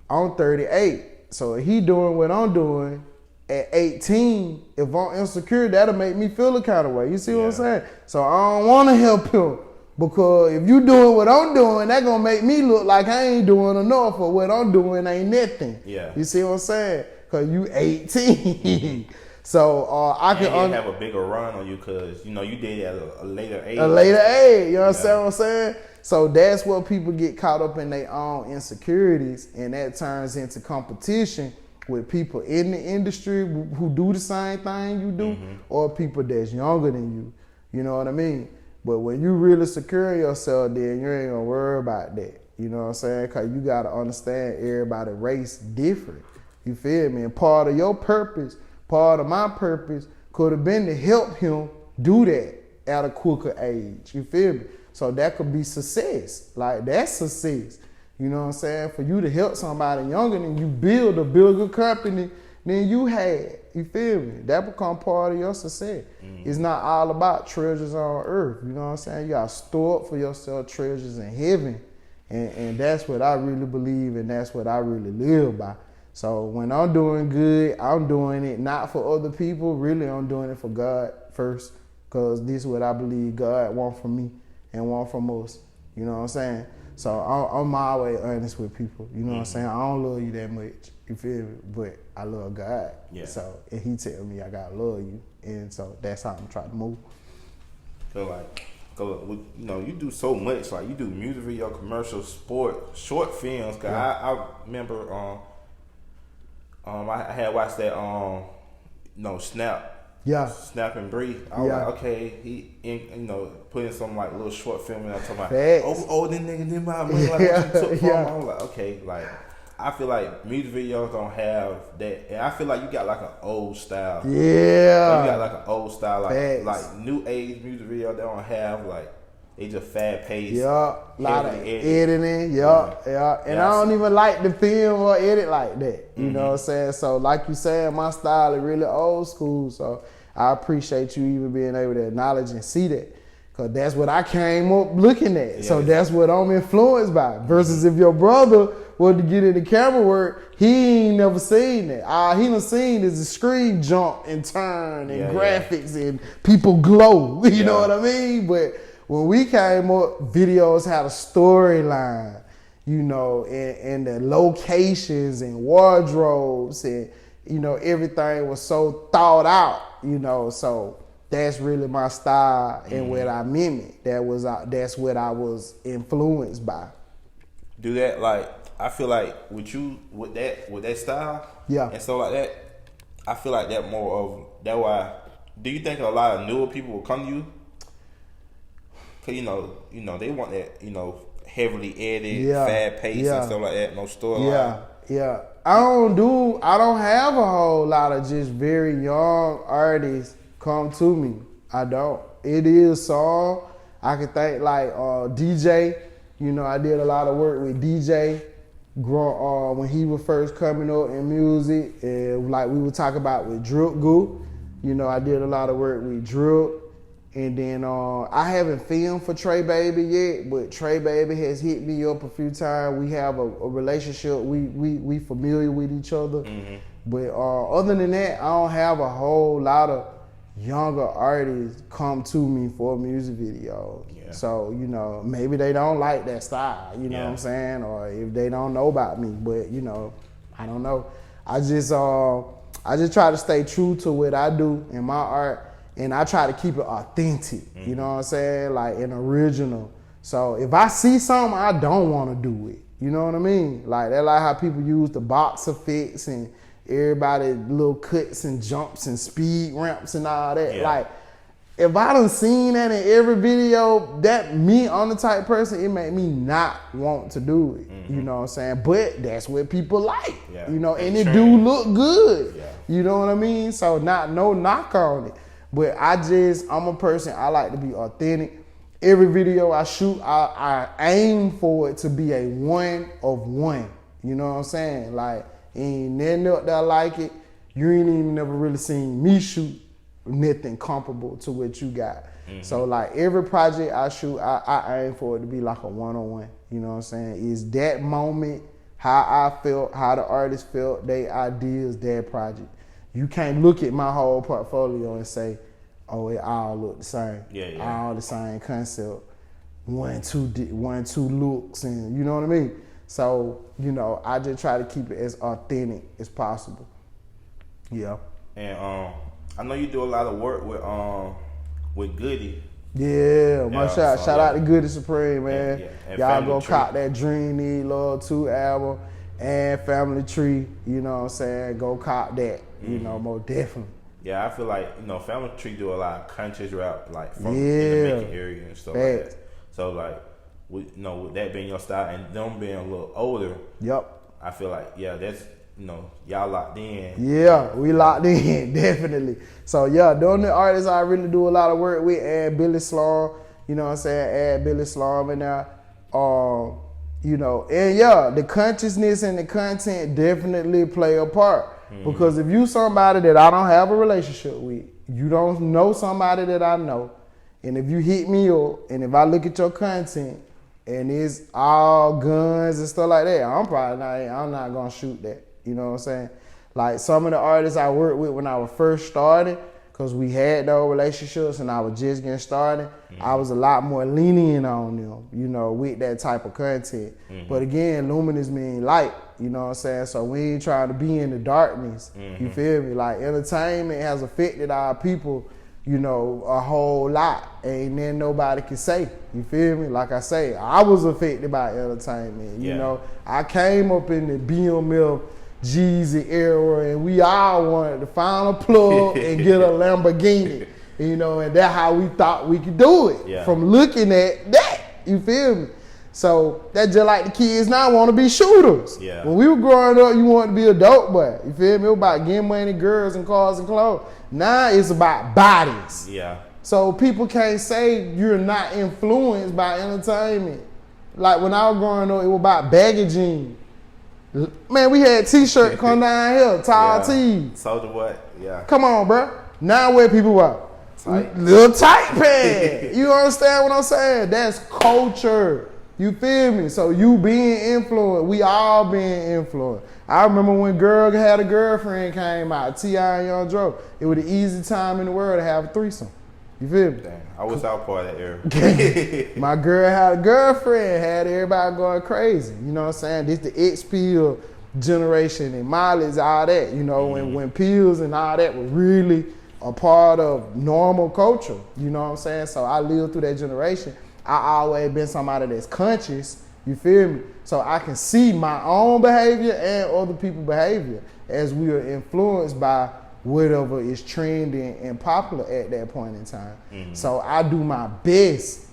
I'm 38. So if he doing what I'm doing at 18, if I'm insecure, that'll make me feel a kind of way. You see what I'm saying? So I don't want to help him because if you doing what I'm doing, that gonna make me look like I ain't doing enough or what I'm doing ain't nothing. Yeah. You see what I'm saying? Because you 18. So I can have a bigger run on you because, you did it at a later age. A later age, you understand what I'm saying? So that's what people get caught up in their own insecurities, and that turns into competition with people in the industry who do the same thing you do, or people that's younger than you. You know what I mean? But when you really secure yourself, then you ain't gonna worry about that. You know what I'm saying? Because you gotta understand everybody's race different. You feel me? And part of your purpose, part of my purpose, could have been to help him do that at a quicker age. You feel me? So that could be success. Like, that's success. You know what I'm saying? For you to help somebody younger than you build a bigger company than you had. You feel me? That become part of your success. Mm-hmm. It's not all about treasures on earth. You know what I'm saying? You got to store up for yourself treasures in heaven. And that's what I really believe, and that's what I really live by. So when I'm doing good, I'm doing it not for other people. Really, I'm doing it for God first, because this is what I believe God wants from me and want from us. You know what I'm saying? So I'm always honest with people. You know what I'm saying? I don't love you that much. You feel me? But I love God. Yeah. So, and he tell me I gotta love you. And so that's how I'm trying to move. So you do so much. Like, you do music video, commercial, sport, short films. Cause I remember I had watched that Snap. Yeah. Snap and Breathe. I was like, okay, he put in some like little short film and I'm talking about Facts. this nigga did my money like what you took from him. I was like, okay, like I feel like music videos don't have that, and I feel like you got like an old style. Yeah. You got like an old style, like new age music video. They don't have they just fast paced. Yeah, a lot of editing. Yeah. And I don't even like the film or edit like that. You know what I'm saying? So like you said, my style is really old school. So I appreciate you even being able to acknowledge and see that. Cause that's what I came up looking at. Yeah. So that's what I'm influenced by. Versus if your brother was to get into camera work, he ain't never seen that. All he done seen is the screen jump and turn and graphics and people glow. You know what I mean? But when we came up, videos had a storyline, you know, and the locations and wardrobes and, you know, everything was so thought out, you know, so that's really my style and what I mimic. That's what I was influenced by. Do that, like, I feel like with you, with that style, and stuff like that, I feel like that more of that. Why do you think a lot of newer people will come to you? Cause you know they want that, you know, heavily edited, fast paced and stuff like that. No storyline. Yeah. I don't have a whole lot of just very young artists come to me. I don't. It is song. I can think like DJ. You know, I did a lot of work with DJ. When he was first coming up in music, and like we would talk about with Drip Goo, you know, I did a lot of work with Drip, and then I haven't filmed for Trey Baby yet, but Trey Baby has hit me up a few times. We have a relationship. We familiar with each other, but other than that, I don't have a whole lot of younger artists come to me for a music video. So, you know, maybe they don't like that style, you know what I'm saying? Or if they don't know about me, but you know, I don't know. I just try to stay true to what I do in my art, and I try to keep it authentic, you know what I'm saying? Like an original. So if I see something, I don't want to do it. You know what I mean? Like that's like how people use the box effects and everybody little cuts and jumps and speed ramps and all that. Like, if I done seen that in every video, that me, I'm the type person, it made me not want to do it. You know what I'm saying? But that's what people like. You know, and it do look good. You know what I mean? So no knock on it. But I'm a person, I like to be authentic. Every video I shoot, I aim for it to be a one of one. You know what I'm saying? Like, ain't nothing else that I like it. You ain't even never really seen me shoot nothing comparable to what you got. So like every project I shoot, I aim for it to be like a one-on-one. You know what I'm saying? Is that moment, how I felt, how the artist felt, their ideas, their project. You can't look at my whole portfolio and say, oh, it all look the same. All the same concept. One, two looks, and you know what I mean? So, you know, I just try to keep it as authentic as possible. Yeah. And I know you do a lot of work with Goody. Yeah, shout out to Goody Supreme, man. Y'all go cop that Dream Need Love 2 album and Family Tree, you know what I'm saying? Go cop that, you know, most definitely. Yeah, I feel like, you know, Family Tree do a lot of conscious rap, like from in the Macon area and stuff like that. So like, with that being your style and them being a little older, I feel like, that's, you know, y'all locked in. Yeah, we locked in, definitely. So yeah, the only artists I really do a lot of work with, add Billy Slum, you know what I'm saying? Add Billy Slum in there. You know, and the consciousness and the content definitely play a part. Because if you somebody that I don't have a relationship with, you don't know somebody that I know, and if you hit me up, and if I look at your content, and it's all guns and stuff like that, I'm not gonna shoot that. You know what I'm saying? Like some of the artists I worked with when I was first starting, because we had those relationships and I was just getting started, I was a lot more lenient on them, you know, with that type of content. But again, luminous mean light, you know what I'm saying? So we ain't trying to be in the darkness, you feel me? Like entertainment has affected our people, you know, a whole lot. Ain't then nobody can say, you feel me? Like I say, I was affected by entertainment, you know. I came up in the BMF Jeezy era, and we all wanted to find a plug and get a Lamborghini, you know, and that's how we thought we could do it from looking at that, you feel me? So that's just like the kids now want to be shooters. When we were growing up, you wanted to be a dope boy, you feel me? It was about getting money, girls, and cars and clothes. Now it's about bodies. So people can't say you're not influenced by entertainment. Like when I was growing up, it was about baggy jeans. Man, we had t-shirt come down here, tall tees. Soldier what? Yeah. Come on, bro. Now where people are? Tight. Little tight pants. You understand what I'm saying? That's culture. You feel me? So you being influenced, we all being influenced. I remember when Girl Had a Girlfriend came out, T.I. and Young Dro. It was the easy time in the world to have a threesome. You feel me? Damn, I was out part of that era. My girl had a girlfriend, had everybody going crazy. You know what I'm saying? This the X-Pill generation and Miley's, all that. You know, when pills and all that were really a part of normal culture. You know what I'm saying? So I lived through that generation. I always been somebody that's conscious. You feel me? So I can see my own behavior and other people's behavior as we are influenced by whatever is trending and popular at that point in time. So I do my best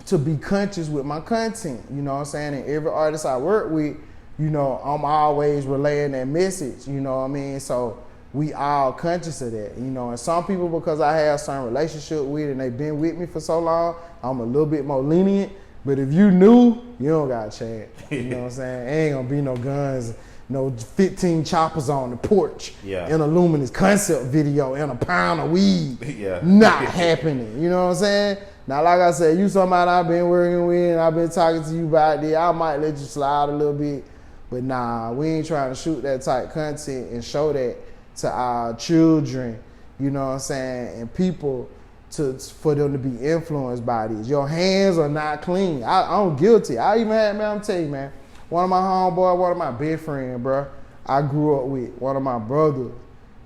to be conscious with my content, you know what I'm saying? And every artist I work with, you know, I'm always relaying that message, you know what I mean? So we all conscious of that, you know. And some people, because I have some relationship with and they've been with me for so long, I'm a little bit more lenient. But if you new, you don't got a chance. You know what I'm saying? Ain't gonna be no guns, no 15 choppers on the porch in a Luminous Concept video and a pound of weed. Not happening. You know what I'm saying? Now, like I said, you somebody I've been working with and I've been talking to you about this, I might let you slide a little bit. But nah, we ain't trying to shoot that type content and show that to our children, you know what I'm saying, and people for them to be influenced by this. Your hands are not clean. I'm guilty. I even had, man, I'm telling you, man, one of my homeboys, one of my best friends, bro, I grew up with, one of my brothers,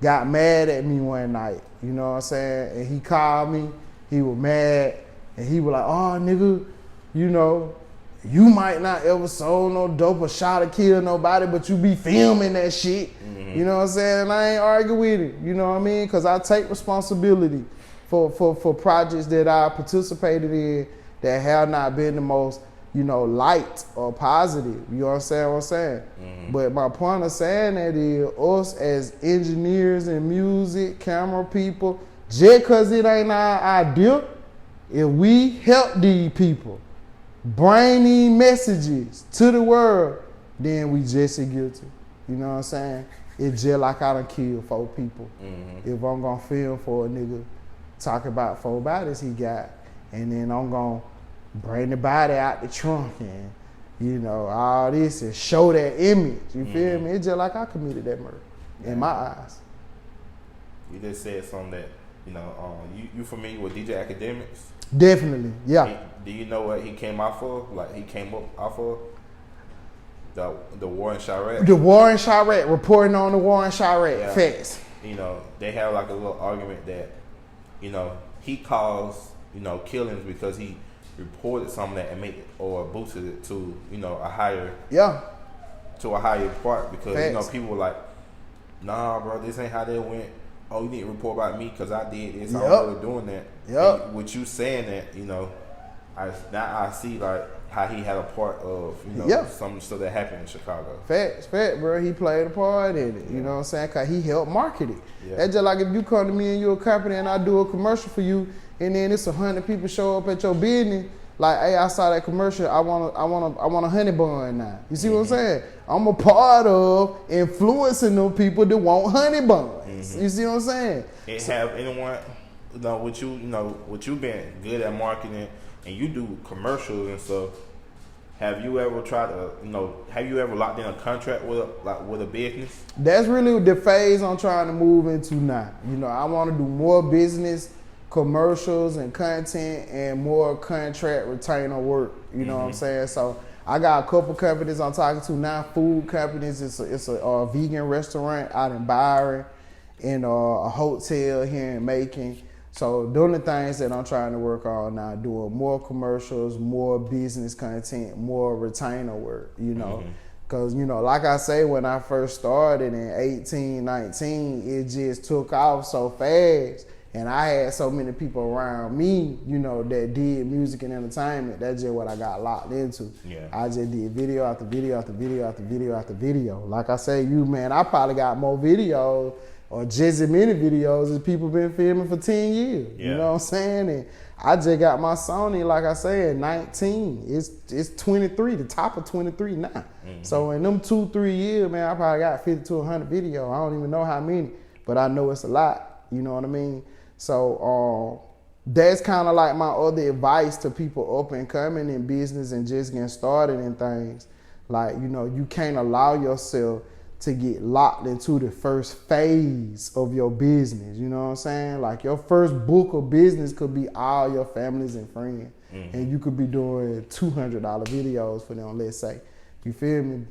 got mad at me one night, you know what I'm saying, and he called me, he was mad, and he was like, oh, nigga, you know, you might not ever sold no dope or shot or kill nobody, but you be filming that shit. You know what I'm saying? And I ain't argue with it. You know what I mean? Because I take responsibility for projects that I participated in that have not been the most, you know, light or positive. You know what I'm saying? But my point of saying that is us as engineers and music, camera people, just because it ain't our idea, if we help these people bring these messages to the world, then we just as guilty. You know what I'm saying? It's just like I done killed 4 people. If I'm gonna film for a nigga, talk about 4 bodies he got, and then I'm gonna bring the body out the trunk and, you know, all this and show that image. You feel me? It's just like I committed that murder in my eyes. You just said something that, you know, you familiar with DJ Academics? Definitely, yeah. Do you know what he came off of? Like he came up off of the war in Chirac? The war in Chirac, reporting on the war in Chirac, facts. You know, they have like a little argument that, you know, he caused, you know, killings because he reported something that and made it or boosted it to, you know, a higher part because, you know, people were like, nah, bro, this ain't how that went. Oh, you need to report about me because I did this. I'm really doing that. And with you saying that, you know, I see like how he had a part of, you know, some stuff that happened in Chicago. Facts, bro. He played a part in it. You know what I'm saying? Cause he helped market it. That's just like if you come to me and you're a company and I do a commercial for you, and then it's 100 people show up at your business. Like, hey, I saw that commercial. I want a honey bun now. You see what I'm saying? I'm a part of influencing them people that want honey buns. You see what I'm saying? And have anyone, you know, with you being good at marketing and you do commercials and stuff. Have you ever tried to, you know, have you ever locked in a contract with a business? That's really the phase I'm trying to move into now. You know, I want to do more business commercials and content and more contract retainer work. You know what I'm saying? So I got a couple companies I'm talking to now, food companies. It's a vegan restaurant out in Byron and a hotel here in Macon. So doing the things that I'm trying to work on now, doing more commercials, more business content, more retainer work, you know. Because, you know, like I say, when I first started in 18, 19, it just took off so fast. And I had so many people around me, you know, that did music and entertainment. That's just what I got locked into. I just did video after video after video after video after video. Like I say, I probably got more videos or Jizzy Mini videos is people been filming for 10 years. Yeah. You know what I'm saying? And I just got my Sony, like I said, 19. It's 23, the top of 23 now. Mm-hmm. So in them 2-3 years, man, I probably got 50 to 100 videos. I don't even know how many, but I know it's a lot. You know what I mean? So that's kind of like my other advice to people up and coming in business and just getting started in things. Like, you know, you can't allow yourself to get locked into the first phase of your business. You know what I'm saying? Like your first book of business could be all your families and friends. Mm-hmm. And you could be doing $200 videos for them, let's say. You feel me?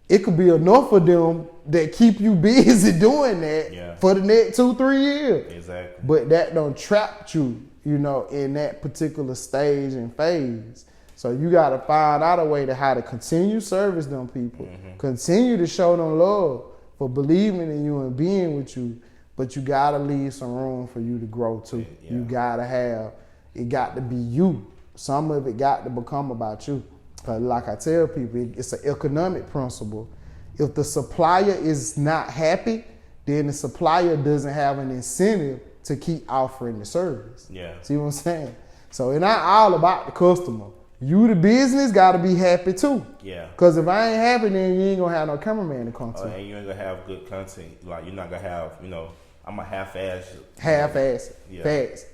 It could be enough for them that keep you busy doing that for the next 2-3 years. Exactly. But that don't trap you, you know, in that particular stage and phase. So you got to find out a way to how to continue service them people, continue to show them love for believing in you and being with you, but you got to leave some room for you to grow too. Yeah. You got to have, it got to be you. Some of it got to become about you. Because like I tell people, it's an economic principle. If the supplier is not happy, then the supplier doesn't have an incentive to keep offering the service. Yeah. See what I'm saying? So it's not all about the customer. You, the business, got to be happy too. Yeah. Because if I ain't happy, then you ain't going to have no cameraman to come to. And you ain't going to have good content. Like, you're not going to have, you know, I'm a half-ass. Half-ass. Yeah. Facts.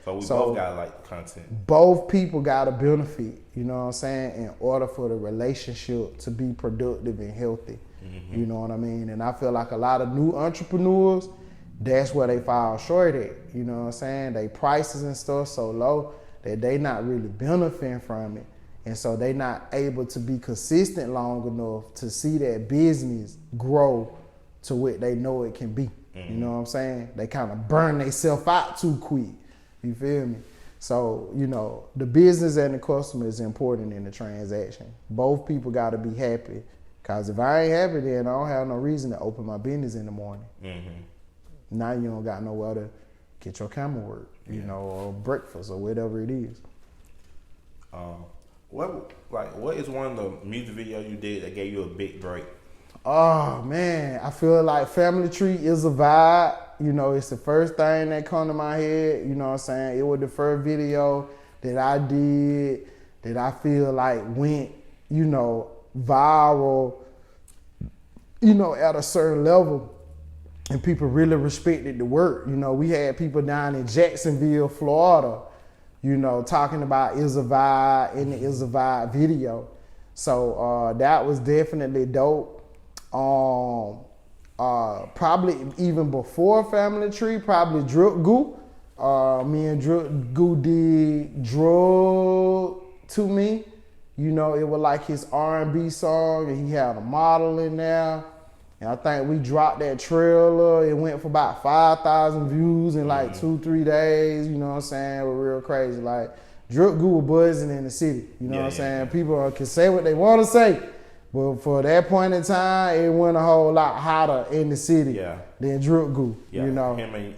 So we both got to like content. Both people got to benefit, you know what I'm saying, in order for the relationship to be productive and healthy. Mm-hmm. You know what I mean? And I feel like a lot of new entrepreneurs, that's where they fall short at. You know what I'm saying? They prices and stuff so low that they not really benefiting from it. And so they not able to be consistent long enough to see that business grow to what they know it can be. Mm-hmm. You know what I'm saying? They kind of burn themselves out too quick. You feel me? So, you know, the business and the customer is important in the transaction. Both people got to be happy. Because if I ain't happy, then I don't have no reason to open my business in the morning. Mm-hmm. Now you don't got nowhere to get your camera work, you know, or breakfast or whatever it is. What is one of the music videos you did that gave you a big break? Oh, man, I feel like Family Tree is a vibe. You know, it's the first thing that come to my head. You know what I'm saying? It was the first video that I did that I feel like went, you know, viral, you know, at a certain level. And people really respected the work. You know, we had people down in Jacksonville, Florida, you know, talking about Is a Vibe in the Is a Vibe video. So that was definitely dope. Probably even before Family Tree, probably Drip Goo. Me and Drip Goo did Drug to Me. You know, it was like his R&B song, and he had a model in there. And I think we dropped that trailer. It went for about 5,000 views in like 2-3 days. You know what I'm saying? It was real crazy. Like, Drip Goo was buzzing in the city. You know what I'm saying? People can say what they want to say. But for that point in time, it went a whole lot hotter in the city than Drip Goo. Yeah. You know, him and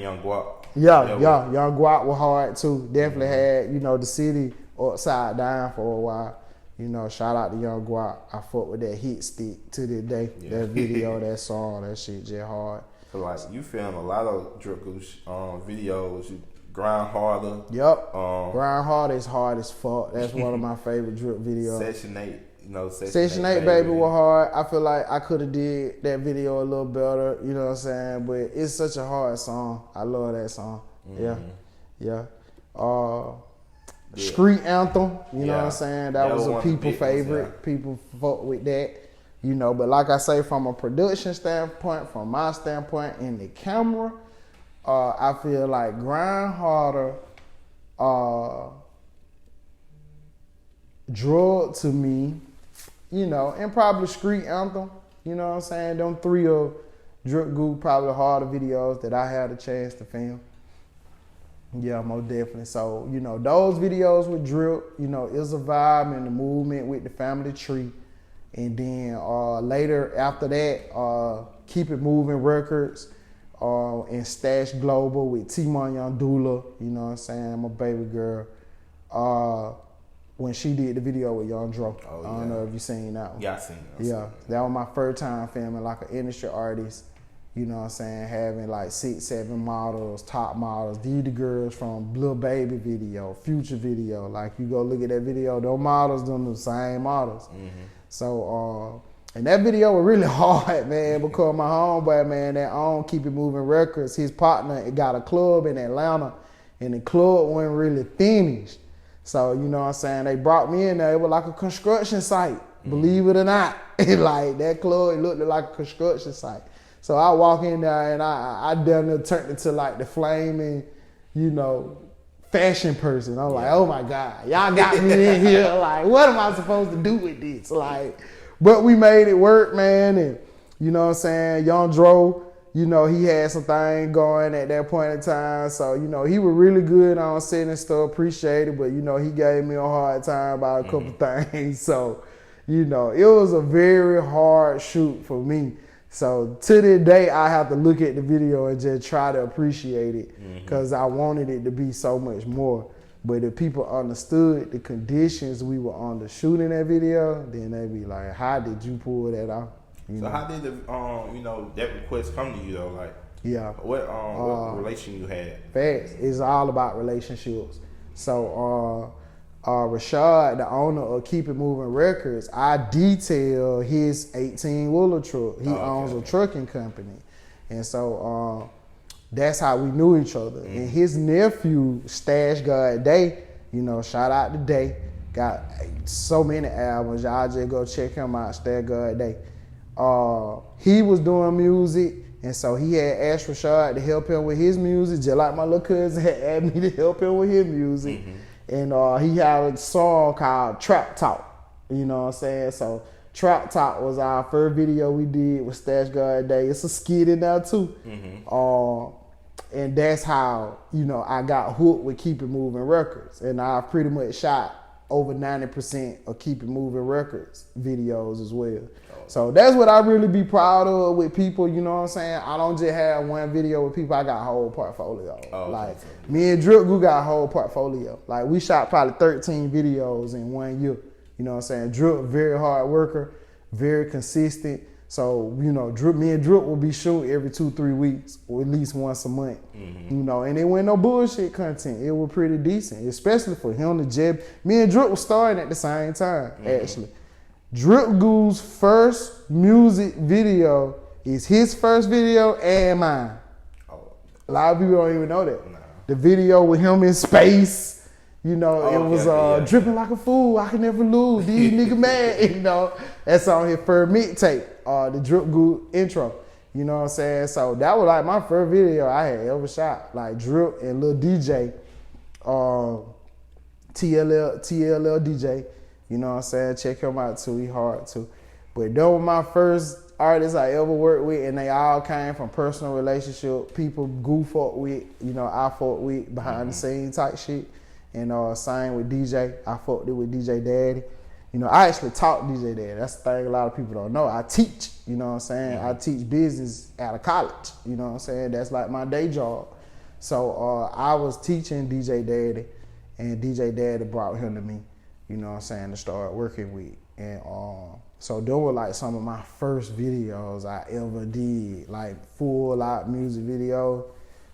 Young Guap. Young Guap was hard too. Definitely had, you know, the city upside down for a while. You know, shout out to Young Guap. I fuck with that hit stick to this day. Yeah. That video, that song, that shit just hard. So like, you film a lot of Drip Goo videos. You grind harder. Yep. Grind harder is hard as fuck. That's one of my favorite Drip videos. Session 8. You know, Session 8 baby was hard. I feel like I could have did that video a little better, you know what I'm saying? But it's such a hard song. I love that song. Mm-hmm. Yeah. Street Anthem, you know what I'm saying? That was a people favorite. Ones, people fuck with that. You know, but like I say, from a production standpoint, from my standpoint in the camera, I feel like Grind Harder, Drug to Me, you know, and probably Street Anthem, you know what I'm saying? Them three of Drip Goo, probably the harder videos that I had a chance to film. Yeah, most definitely. So, you know, those videos with Drip, you know, Is a Vibe and the movement with the Family Tree. And then later after that, Keep It Moving Records and Stash Global with T-Mon Yondula, you know what I'm saying? My baby girl. When she did the video with Young Dro. I don't know if you seen that one. Yeah, I seen it. That was my first time filming like an industry artist You know what I'm saying? Having like 6, 7 models, top models. These the girls from Lil Baby video, Future video. Like you go look at that video, those models, them the same models. So, and that video was really hard, man, because my homeboy, man, that own Keep It Moving Records, his partner got a club in Atlanta, and the club wasn't really finished. So, you know what I'm saying? They brought me in there. It was like a construction site, believe it or not. Like that club, it looked like a construction site. So I walk in there and I damn near turned into like the flaming, you know, fashion person. I'm like, oh my God, y'all got me in here. Like, what am I supposed to do with this? Like, but we made it work, man. And you know what I'm saying? Young Dro, you know, he had some things going at that point in time. So, you know, he was really good on set and stuff, appreciate it. But, you know, he gave me a hard time about a couple things. So, you know, it was a very hard shoot for me. So to this day, I have to look at the video and just try to appreciate it because I wanted it to be so much more. But if people understood the conditions we were under shooting that video, then they'd be like, how did you pull that off? You know? How did the you know, that request come to you though? Like, what relation you had? Facts. It's all about relationships. So Rashad, the owner of Keep It Moving Records, I detail his 18-wheeler truck. He owns a trucking company. And so that's how we knew each other. And his nephew, Stash God Day, you know, shout out to Day, got so many albums. Y'all just go check him out, Stash God Day. He was doing music, and so he had asked Rashad to help him with his music, just like my little cousin had asked me to help him with his music. And he had a song called Trap Talk, you know what I'm saying? So Trap Talk was our first video we did with Stash God Day. It's a skit in there too. And that's how, you know, I got hooked with Keep It Moving Records. And I pretty much shot over 90% of Keep It Moving Records videos as well. So that's what I really be proud of with people, you know what I'm saying? I don't just have one video with people, I got a whole portfolio. Like, me and Drip Goo got a whole portfolio. Like, we shot probably 13 videos in 1 year. You know what I'm saying? Drip, very hard worker, very consistent. So, you know, me and Drip will be shooting every 2-3 weeks, or at least once a month. You know, and it wasn't no bullshit content. It was pretty decent, especially for him to jab. Me and Drip was starting at the same time, actually. Drip Goo's first music video is his first video and mine. A lot of people don't even know that. The video with him in space, you know, it was dripping like a fool. I can never lose. These nigga mad, you know. That's on his first mixtape, the Drip Goo intro. You know what I'm saying? So that was like my first video I had ever shot. Like Drip and Lil DJ, TLL DJ. You know what I'm saying? Check him out too. He hard too. But those were my first artists I ever worked with, and they all came from personal relationship. People Goo fought with, you know, I fought with behind the scenes type shit. And same with DJ. I fought it with DJ Daddy. You know, I actually taught DJ Daddy. That's the thing a lot of people don't know. I teach, you know what I'm saying? I teach business out of college. You know what I'm saying? That's like my day job. So I was teaching DJ Daddy, and DJ Daddy brought him to me. You know what I'm saying, to start working with. And so those were like some of my first videos I ever did, like full out music video.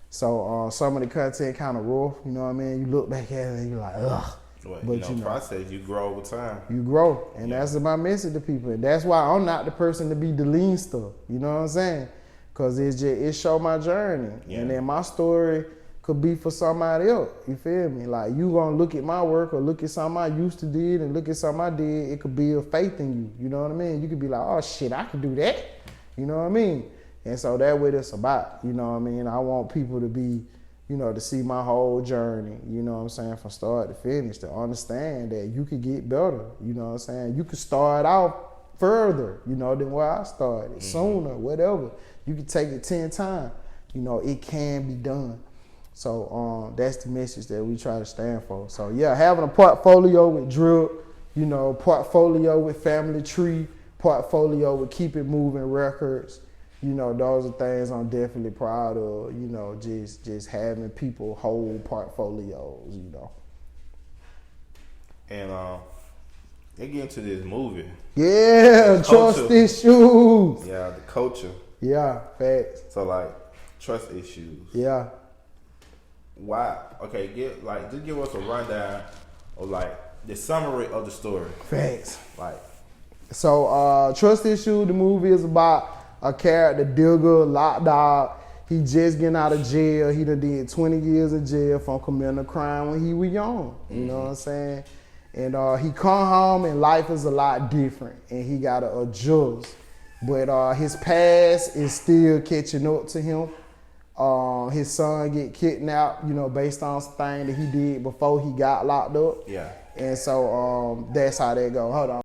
So some of the content kind of rough, you know what I mean? You look back at it and you're like, ugh. Well, but you know, process, you grow over time. You grow, and that's my message to people. And that's why I'm not the person to be the lean stuff, you know what I'm saying? Because it show my journey. And then my story could be for somebody else, you feel me? Like, you gonna look at my work or look at something I used to did and look at something I did, it could be a faith in you, you know what I mean? You could be like, oh shit, I can do that, you know what I mean? And so that's what it's about, you know what I mean? I want people to be, you know, to see my whole journey, you know what I'm saying, from start to finish, to understand that you could get better, you know what I'm saying? You could start off further, you know, than where I started, sooner, whatever. You could take it 10 times, you know, it can be done. So that's the message that we try to stand for. So yeah, having a portfolio with Drip, you know, portfolio with Family Tree, portfolio with Keep It Moving Records, you know, those are things I'm definitely proud of, you know, just having people hold portfolios, you know. And they get into this movie. Yeah, trust issues. Yeah, the culture. Yeah, facts. So like trust issues. Yeah. Why? Okay, just give us a rundown of like the summary of the story. Facts. Like, so trust issue. The movie is about a character, Digger, locked dog. He just getting out of jail. He done did 20 years in jail from committing a crime when he was young. You know what I'm saying? And he come home and life is a lot different, and he got to adjust. But his past is still catching up to him. His son get kidnapped, based on some thing that he did before he got locked up. yeah. And so that's how that go. Hold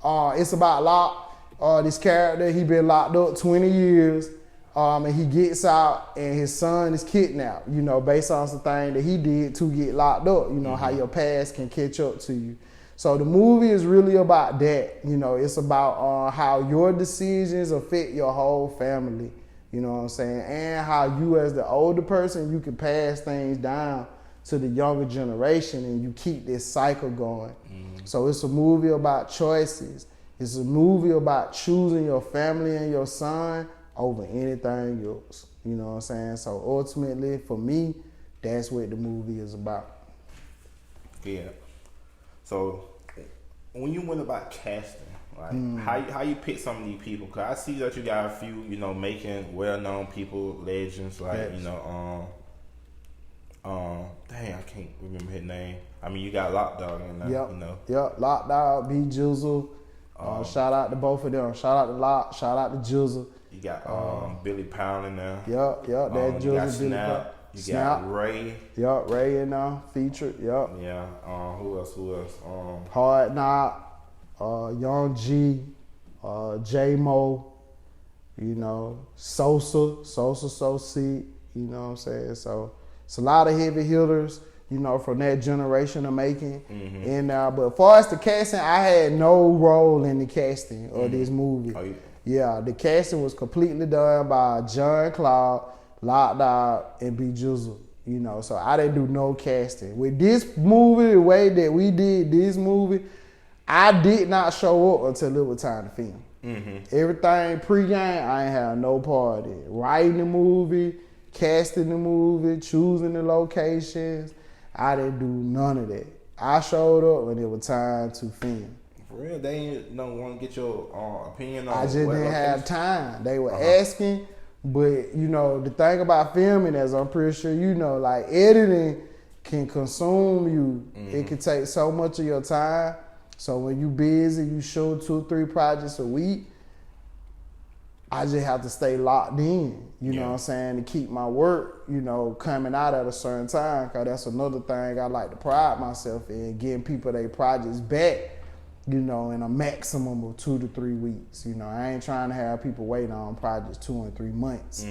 on. It's about Locke. This character, he been locked up 20 years. And he gets out and his son is kidnapped, based on some thing that he did to get locked up, how your past can catch up to you. So the movie is really about that, it's about how your decisions affect your whole family, you know what I'm saying? And how you as the older person, you can pass things down to the younger generation and you keep this cycle going. So it's a movie about choices. It's a movie about choosing your family and your son over anything else. You know what I'm saying? So ultimately, for me, that's what the movie is about. Yeah. So when you went about casting, like how you pick some of these people? Cause I see that you got a few, making well-known people, legends, like Yes. Dang, I can't remember his name. I mean, you got Lock Dog in there, Yep, Lock Dog, B Jizzle. Shout out to both of them. Shout out to Lock, shout out to Jizzle. You got Billy Pound in there. Yep, that Jizzle. You got Billy Snap. Pound. You Snap. got Ray. Yep, Ray in there, featured, yep. Yeah. Who else? Hard Knock, Young G, J Mo, Sosa so sick, you know what I'm saying? So it's a lot of heavy hitters, from that generation of making in there. But as far as the casting, I had no role in the casting of this movie. Oh, Yeah, the casting was completely done by John Cloud, Lock Dog, and B Jizzle. So I didn't do no casting. With this movie, the way that we did this movie, I did not show up until it was time to film. Everything pre-game, I ain't have no part in it. Writing the movie, casting the movie, choosing the locations, I didn't do none of that. I showed up when it was time to film. For real, they don't want to get your opinion on. I just didn't have time. They were asking, but the thing about filming, as I'm pretty sure like editing can consume you. It can take so much of your time. So when you busy, you shoot 2-3 projects a week. I just have to stay locked in, you know what I'm saying, to keep my work, coming out at a certain time. Cause that's another thing I like to pride myself in, getting people their projects back, in a maximum of 2 to 3 weeks. I ain't trying to have people waiting on projects 2 and 3 months.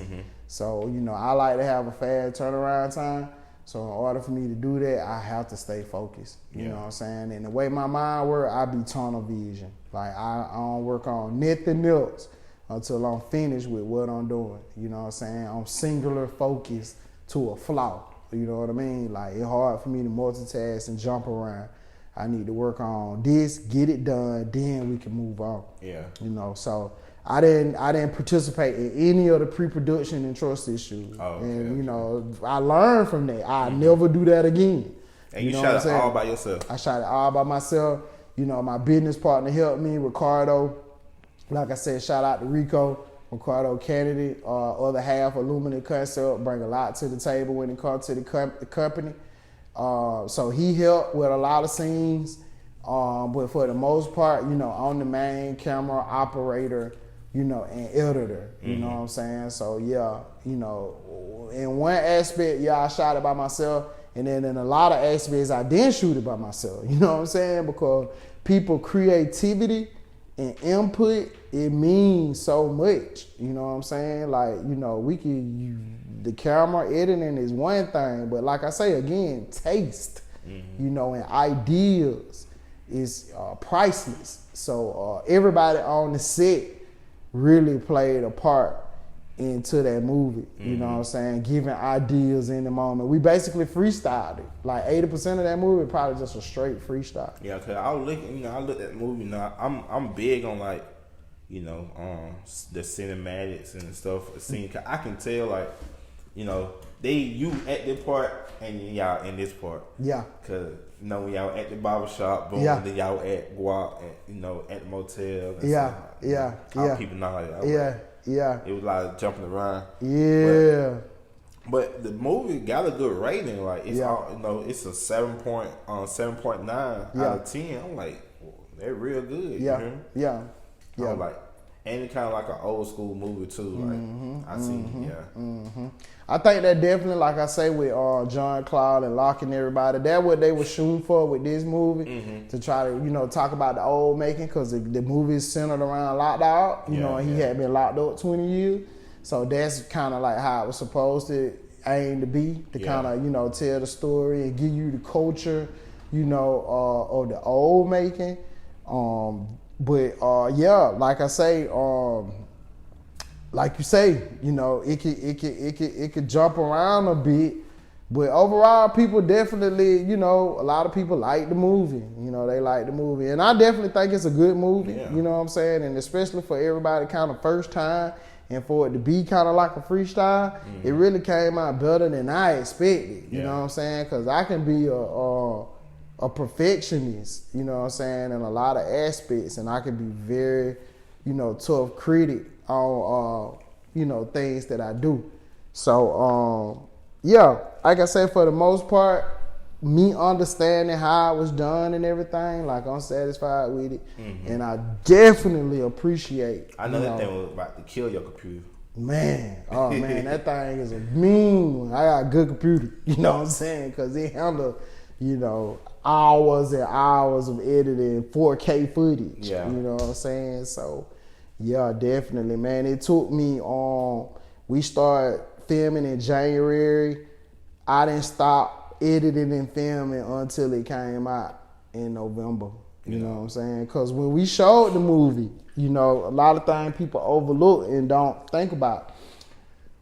So, I like to have a fast turnaround time. So in order for me to do that, I have to stay focused. You know what I'm saying? And the way my mind works, I be tunnel vision. Like I don't work on nothing else until I'm finished with what I'm doing. You know what I'm saying? I'm singular focused to a flaw. You know what I mean? Like it's hard for me to multitask and jump around. I need to work on this, get it done, then we can move on. Yeah. So I didn't participate in any of the pre-production and trust issues. Oh, okay, and I learned from that. I never do that again. And you shot it all by yourself? I shot it all by myself. My business partner helped me, Ricardo. Like I said, shout out to Ricardo Kennedy, other half of Luminous Concepts, bring a lot to the table when it comes to the company. So he helped with a lot of scenes, but for the most part, on the main camera, operator, and editor, you know what I'm saying? So yeah, in one aspect, I shot it by myself, and then in a lot of aspects, I didn't shoot it by myself, you know what I'm saying? Because people creativity and input, it means so much, you know what I'm saying? Like, the camera editing is one thing, but like I say again, taste, and ideas is priceless. So everybody on the set really played a part into that movie, you know what I'm saying? Giving ideas in the moment. We basically freestyled it. Like 80% of that movie probably just a straight freestyle. Yeah, cause I was looking, I looked at the movie. I'm big on like, you know, the cinematics and stuff. I can tell, like, you know, you at this part and y'all in this part. Yeah. Cause you know when y'all at the barbershop, boom, and then y'all at Guap, you know, at the motel. And Yeah. Keeping knowledge. Yeah. It was like jumping around. Yeah. But the movie got a good rating. Like it's all, you know, it's a 7.9 out of 10. I'm like, well, they're real good. Yeah. You know? Yeah. I'm like, and it's kind of like an old school movie too. Like I see, I think that definitely, like I say, with John Cloud and Locke and everybody, that's what they were shooting for with this movie, to try to, you know, talk about the old making, because the movie is centered around Locked Out, you know, and he had been locked up 20 years. So that's kind of like how it was supposed to aim to be, to kind of, you know, tell the story and give you the culture, you know, of the old making. But like I say, like you say, you know, it could jump around a bit, but overall, people definitely, you know, a lot of people like the movie. You know, they like the movie, and I definitely think it's a good movie. You know what I'm saying, and especially for everybody kind of first time, and for it to be kind of like a freestyle, it really came out better than I expected. You know what I'm saying? Because I can be a perfectionist, you know what I'm saying, in a lot of aspects, and I can be very, you know, tough critic on, you know, things that I do. So, like I said, for the most part, me understanding how it was done and everything, like, I'm satisfied with it, and I definitely appreciate. I know that thing was about to kill your computer. Man, that thing is a mean one. I got a good computer, you know what I'm saying, because it handle, you know, hours and hours of editing 4K footage. You know what I'm saying? So, yeah, definitely, man. It took me we started filming in January. I didn't stop editing and filming until it came out in November. You know what I'm saying? Because when we showed the movie, you know, a lot of things people overlook and don't think about.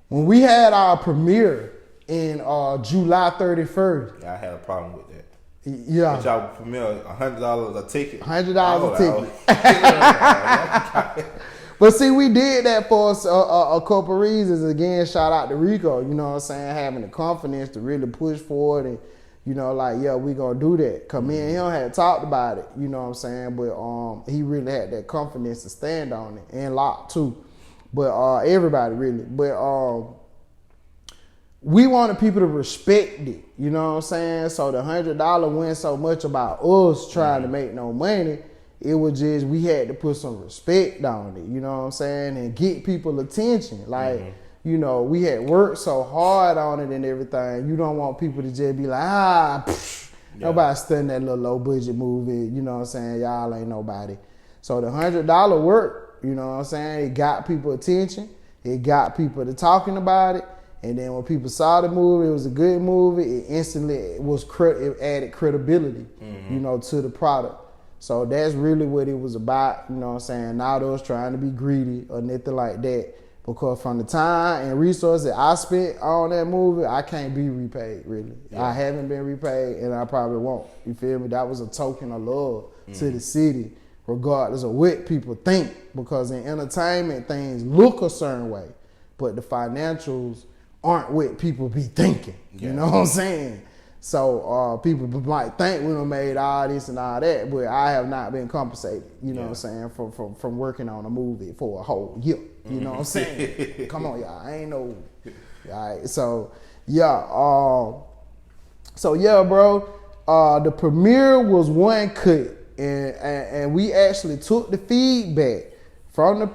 When we had our premiere in July 31st. Yeah, I had a problem with that. Yeah. But y'all premiere $100 a ticket. $100 a ticket. But see, we did that for a couple reasons. Again, shout out to Rico, you know what I'm saying, having the confidence to really push forward and, you know, like, we gonna do that. Cause me and him had talked about it, you know what I'm saying, but he really had that confidence to stand on it, and Locke too. But everybody really. But we wanted people to respect it, you know what I'm saying? So the $100 wasn't so much about us trying to make no money. It was just, we had to put some respect on it, you know what I'm saying? And get people attention. Like, you know, we had worked so hard on it and everything. You don't want people to just be like, nobody studying that little low budget movie, you know what I'm saying? Y'all ain't nobody. So the $100 worked, you know what I'm saying? It got people attention. It got people to talking about it. And then when people saw the movie, it was a good movie. It instantly it added credibility, you know, to the product. So that's really what it was about, you know what I'm saying? Not us trying to be greedy or nothing like that. Because from the time and resources that I spent on that movie, I can't be repaid, really. I haven't been repaid, and I probably won't. You feel me? That was a token of love to the city, regardless of what people think. Because in entertainment, things look a certain way, but the financials aren't what people be thinking. You know what I'm saying? So people might think we done made all this and all that, but I have not been compensated, you know what I'm saying, from working on a movie for a whole year. You know what I'm saying? Come on, y'all. I ain't no... All right, so, bro, the premiere was one cut, and we actually took the feedback from the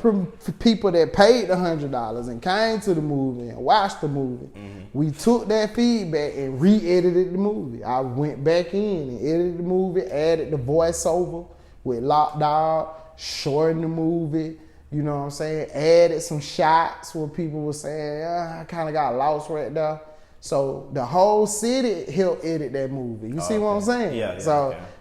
people that paid the $100 and came to the movie and watched the movie. We took that feedback and re-edited the movie. I went back in and edited the movie, added the voiceover with Locked Out, shortened the movie, you know what I'm saying, added some shots where people were saying, I kind of got lost right there. So the whole city helped edit that movie. You see what I'm saying?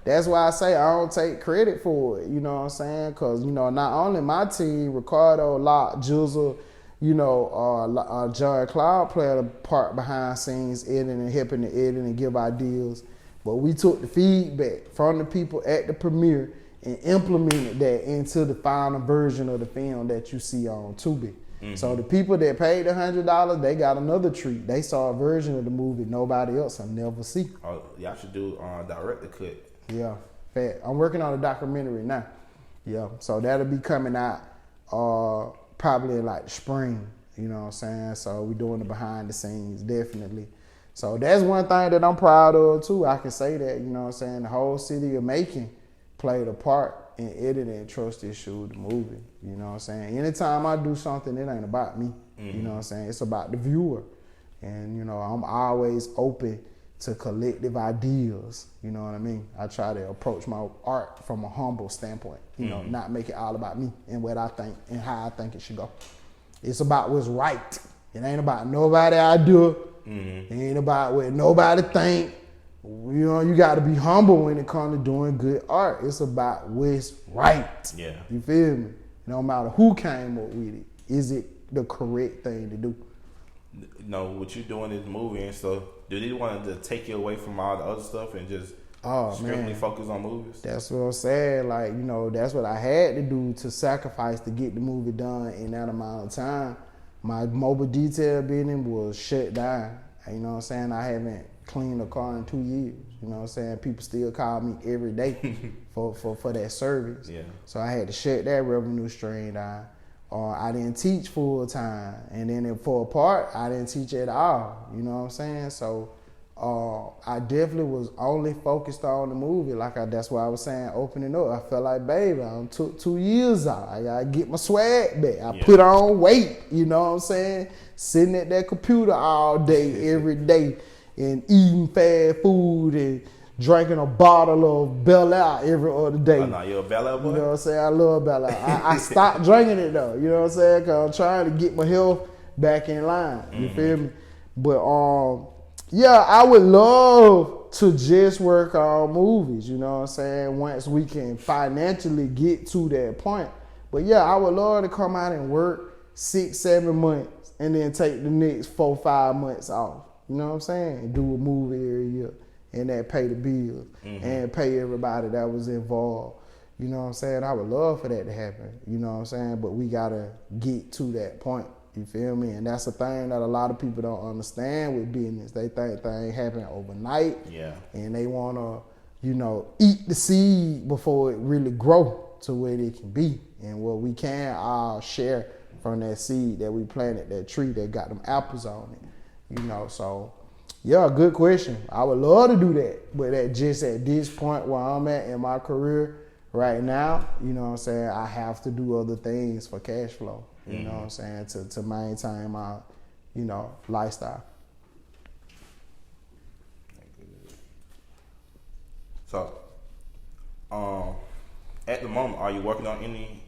That's why I say I don't take credit for it. You know what I'm saying? Because, you know, not only my team, Ricardo, Locke, Jizzle, you know, John Cloud played a part behind scenes editing and helping to edit and give ideas. But we took the feedback from the people at the premiere and implemented that into the final version of the film that you see on Tubi. So the people that paid $100, they got another treat. They saw a version of the movie nobody else will never see. Oh, y'all should do director cut. Yeah, fact. I'm working on a documentary now. Yeah, so that'll be coming out probably in like spring. You know what I'm saying? So we doing the behind the scenes, definitely. So that's one thing that I'm proud of too. I can say that, you know what I'm saying? The whole city of Macon played a part in editing Trust Issue, the movie. You know what I'm saying? Anytime I do something, it ain't about me. You know what I'm saying? It's about the viewer. And, you know, I'm always open to collective ideas. You know what I mean? I try to approach my art from a humble standpoint. You know, not make it all about me and what I think and how I think it should go. It's about what's right. It ain't about nobody idea. It ain't about what nobody think. You know, you got to be humble when it comes to doing good art. It's about what's right. Yeah. You feel me? No matter who came up with it, is it the correct thing to do? You know, what you doing in this movie and stuff, do they want to take you away from all the other stuff and just strictly focus on movies? That's what I'm saying. Like, you know, that's what I had to do to sacrifice to get the movie done in that amount of time. My mobile detail business was shut down. You know what I'm saying? I haven't cleaned a car in 2 years. You know what I'm saying? People still call me every day for that service. Yeah. So I had to shut that revenue stream down. I didn't teach full time. And then for a part, I didn't teach at all. You know what I'm saying? So I definitely was only focused on the movie. That's why I was saying opening up. I felt like, baby, I took 2 years out. I gotta get my swag back. I put on weight, you know what I'm saying? Sitting at that computer all day, every day, and eating fast food and drinking a bottle of Bel Air every other day. Oh, no, you're a Bel Air boy? You know what I'm saying? I love Bel Air. I stopped drinking it though, you know what I'm saying? Because I'm trying to get my health back in line. You feel me? But yeah, I would love to just work on movies, you know what I'm saying, once we can financially get to that point. But yeah, I would love to come out and work 6-7 months and then take the next 4-5 months off. You know what I'm saying? And do a movie every year and that pay the bills and pay everybody that was involved. You know what I'm saying? I would love for that to happen. You know what I'm saying? But we got to get to that point. You feel me? And that's the thing that a lot of people don't understand with business. They think things happen overnight. Yeah. And they want to, you know, eat the seed before it really grow to where it can be. And what we can all share from that seed that we planted, that tree that got them apples on it. You know, so yeah, good question. I would love to do that. But at this point where I'm at in my career right now, you know what I'm saying, I have to do other things for cash flow. You know what I'm saying? To maintain my, you know, lifestyle. So, at the moment, are you working on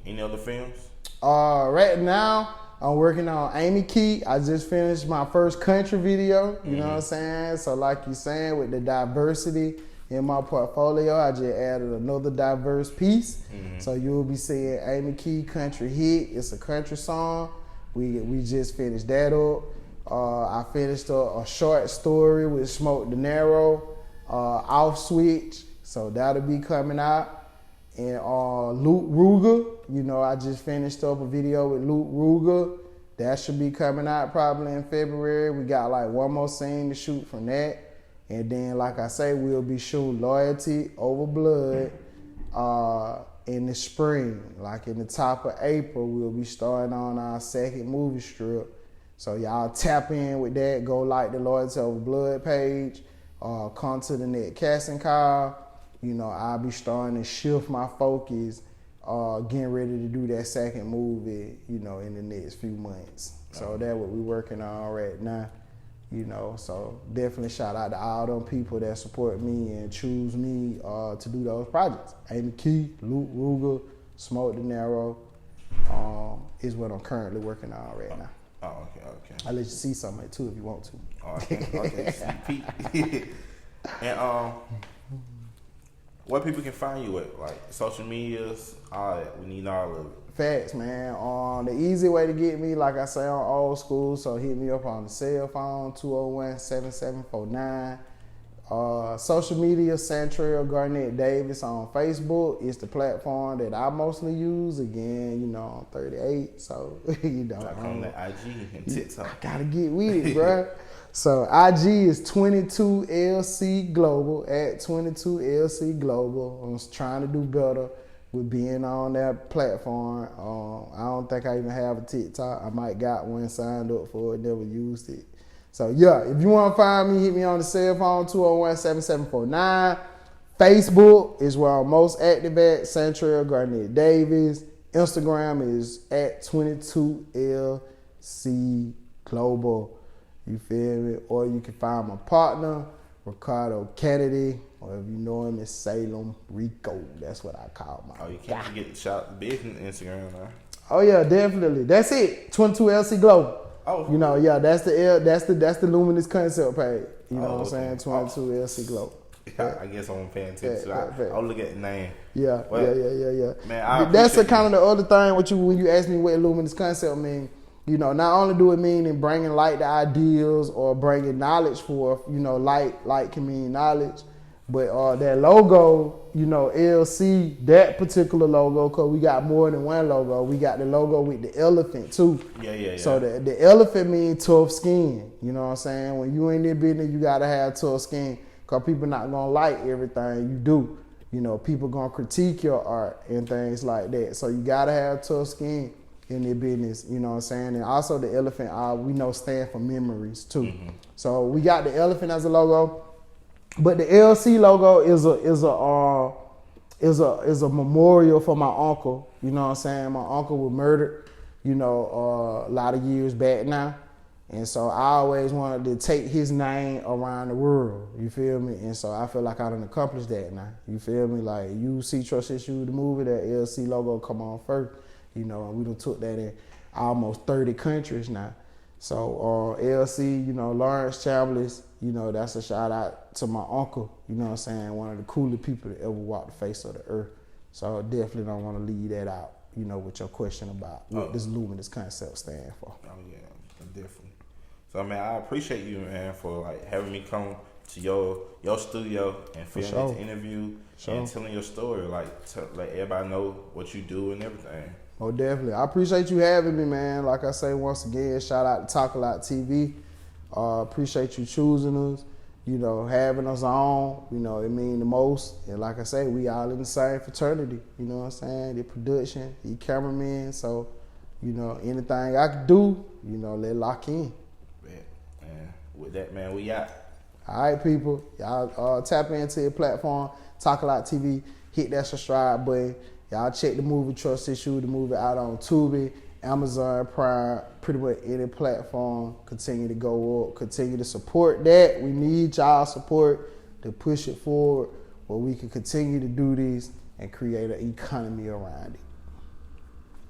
any other films? Right now, I'm working on Amy Key. I just finished my first country video. You know what I'm saying? So, like you're saying, with the diversity in my portfolio, I just added another diverse piece. So you'll be seeing Amy Key Country Hit. It's a country song. We just finished that up. I finished a short story with Smoke De Niro, Off Switch. So that'll be coming out. And Luke Ruger, you know, I just finished up a video with Luke Ruger. That should be coming out probably in February. We got like one more scene to shoot from that. And then, like I say, we'll be shooting Loyalty Over Blood in the spring. Like in the top of April, we'll be starting on our second movie strip. So y'all tap in with that. Go like the Loyalty Over Blood page. Come to the net casting call. You know, I'll be starting to shift my focus, getting ready to do that second movie, you know, in the next few months. So that's what we're working on right now. You know, so definitely shout out to all them people that support me and choose me to do those projects. Amy Key, Luke Ruger, Smoke De Niro is what I'm currently working on right now. Oh, okay. I'll let you see some of it too if you want to. Okay, sneak peek. And where people can find you at, like social medias, all that. We need all of it. Facts, man. The easy way to get me, like I say, on old school, so hit me up on the cell phone, 201-7749. Social media, Santrell Garnett Davis on Facebook is the platform that I mostly use. Again, you know, I'm 38, so you know. Like on the IG and TikTok. I gotta get with it, bro. So IG is 22LC Global, at 22LC Global. I'm trying to do better with being on that platform. I don't think I even have a TikTok. I might got one signed up for it, never used it. So yeah, if you want to find me, hit me on the cell phone, 201-7749. Facebook is where I'm most active at, Santrell Garnett Davis. Instagram is at 22LC Global. You feel me? Or you can find my partner, Ricardo Kennedy, or if you know him, it's Salem Rico. That's what I call my Oh, you can't forget the shot big on Instagram, man. Oh yeah, definitely. That's it. 22LC Global. Oh, you know, yeah, that's the Luminous Concept page. You know what I'm saying? 22LC Global. Yeah, I guess I'm paying attention. I'll look at the name. Yeah, well, yeah. Man, that's the kind of the other thing with you when you ask me what Luminous Concept mean. You know, not only do it mean in bringing light to ideals or bringing knowledge forth. You know, light can mean knowledge. But that logo, you know, LC, that particular logo, because we got more than one logo. We got the logo with the elephant, too. Yeah. So the elephant means tough skin. You know what I'm saying? When you in this business, you got to have tough skin, because people not going to like everything you do. You know, people going to critique your art and things like that. So you got to have tough skin in their business, you know what I'm saying? And also the elephant, we know, stand for memories, too. Mm-hmm. So we got the elephant as a logo. But the LC logo is a memorial for my uncle. You know what I'm saying? My uncle was murdered, you know, a lot of years back now. And so I always wanted to take his name around the world. You feel me? And so I feel like I done accomplished that now. You feel me? Like, you see Trust Issue, the movie, that LC logo come on first. You know, and we done took that in almost 30 countries now. So LC, you know, Lawrence Chambliss, you know, that's a shout out to my uncle, you know what I'm saying, one of the coolest people to ever walk the face of the earth. So I definitely don't want to leave that out, you know, with your question about what this Luminous Concept stand for. Oh yeah, definitely. So man, I appreciate you, man, for like having me come to your studio and filming this interview and telling your story, like to let everybody know what you do and everything. Oh, definitely. I appreciate you having me, man. Like I say, once again, shout out to Talk A Lot TV. Appreciate you choosing us, you know, having us on. You know, it mean the most. And like I say, we all in the same fraternity. You know what I'm saying? The production, the cameraman. So, you know, anything I can do, you know, let lock in. Man, with that, man, we out. All right, people. Y'all tap into your platform, Talk A Lot TV. Hit that subscribe button. Y'all check the movie Trust Issue, the movie out on Tubi, Amazon Prime, pretty much any platform. Continue to go up. Continue to support that. We need y'all support to push it forward where we can continue to do this and create an economy around it.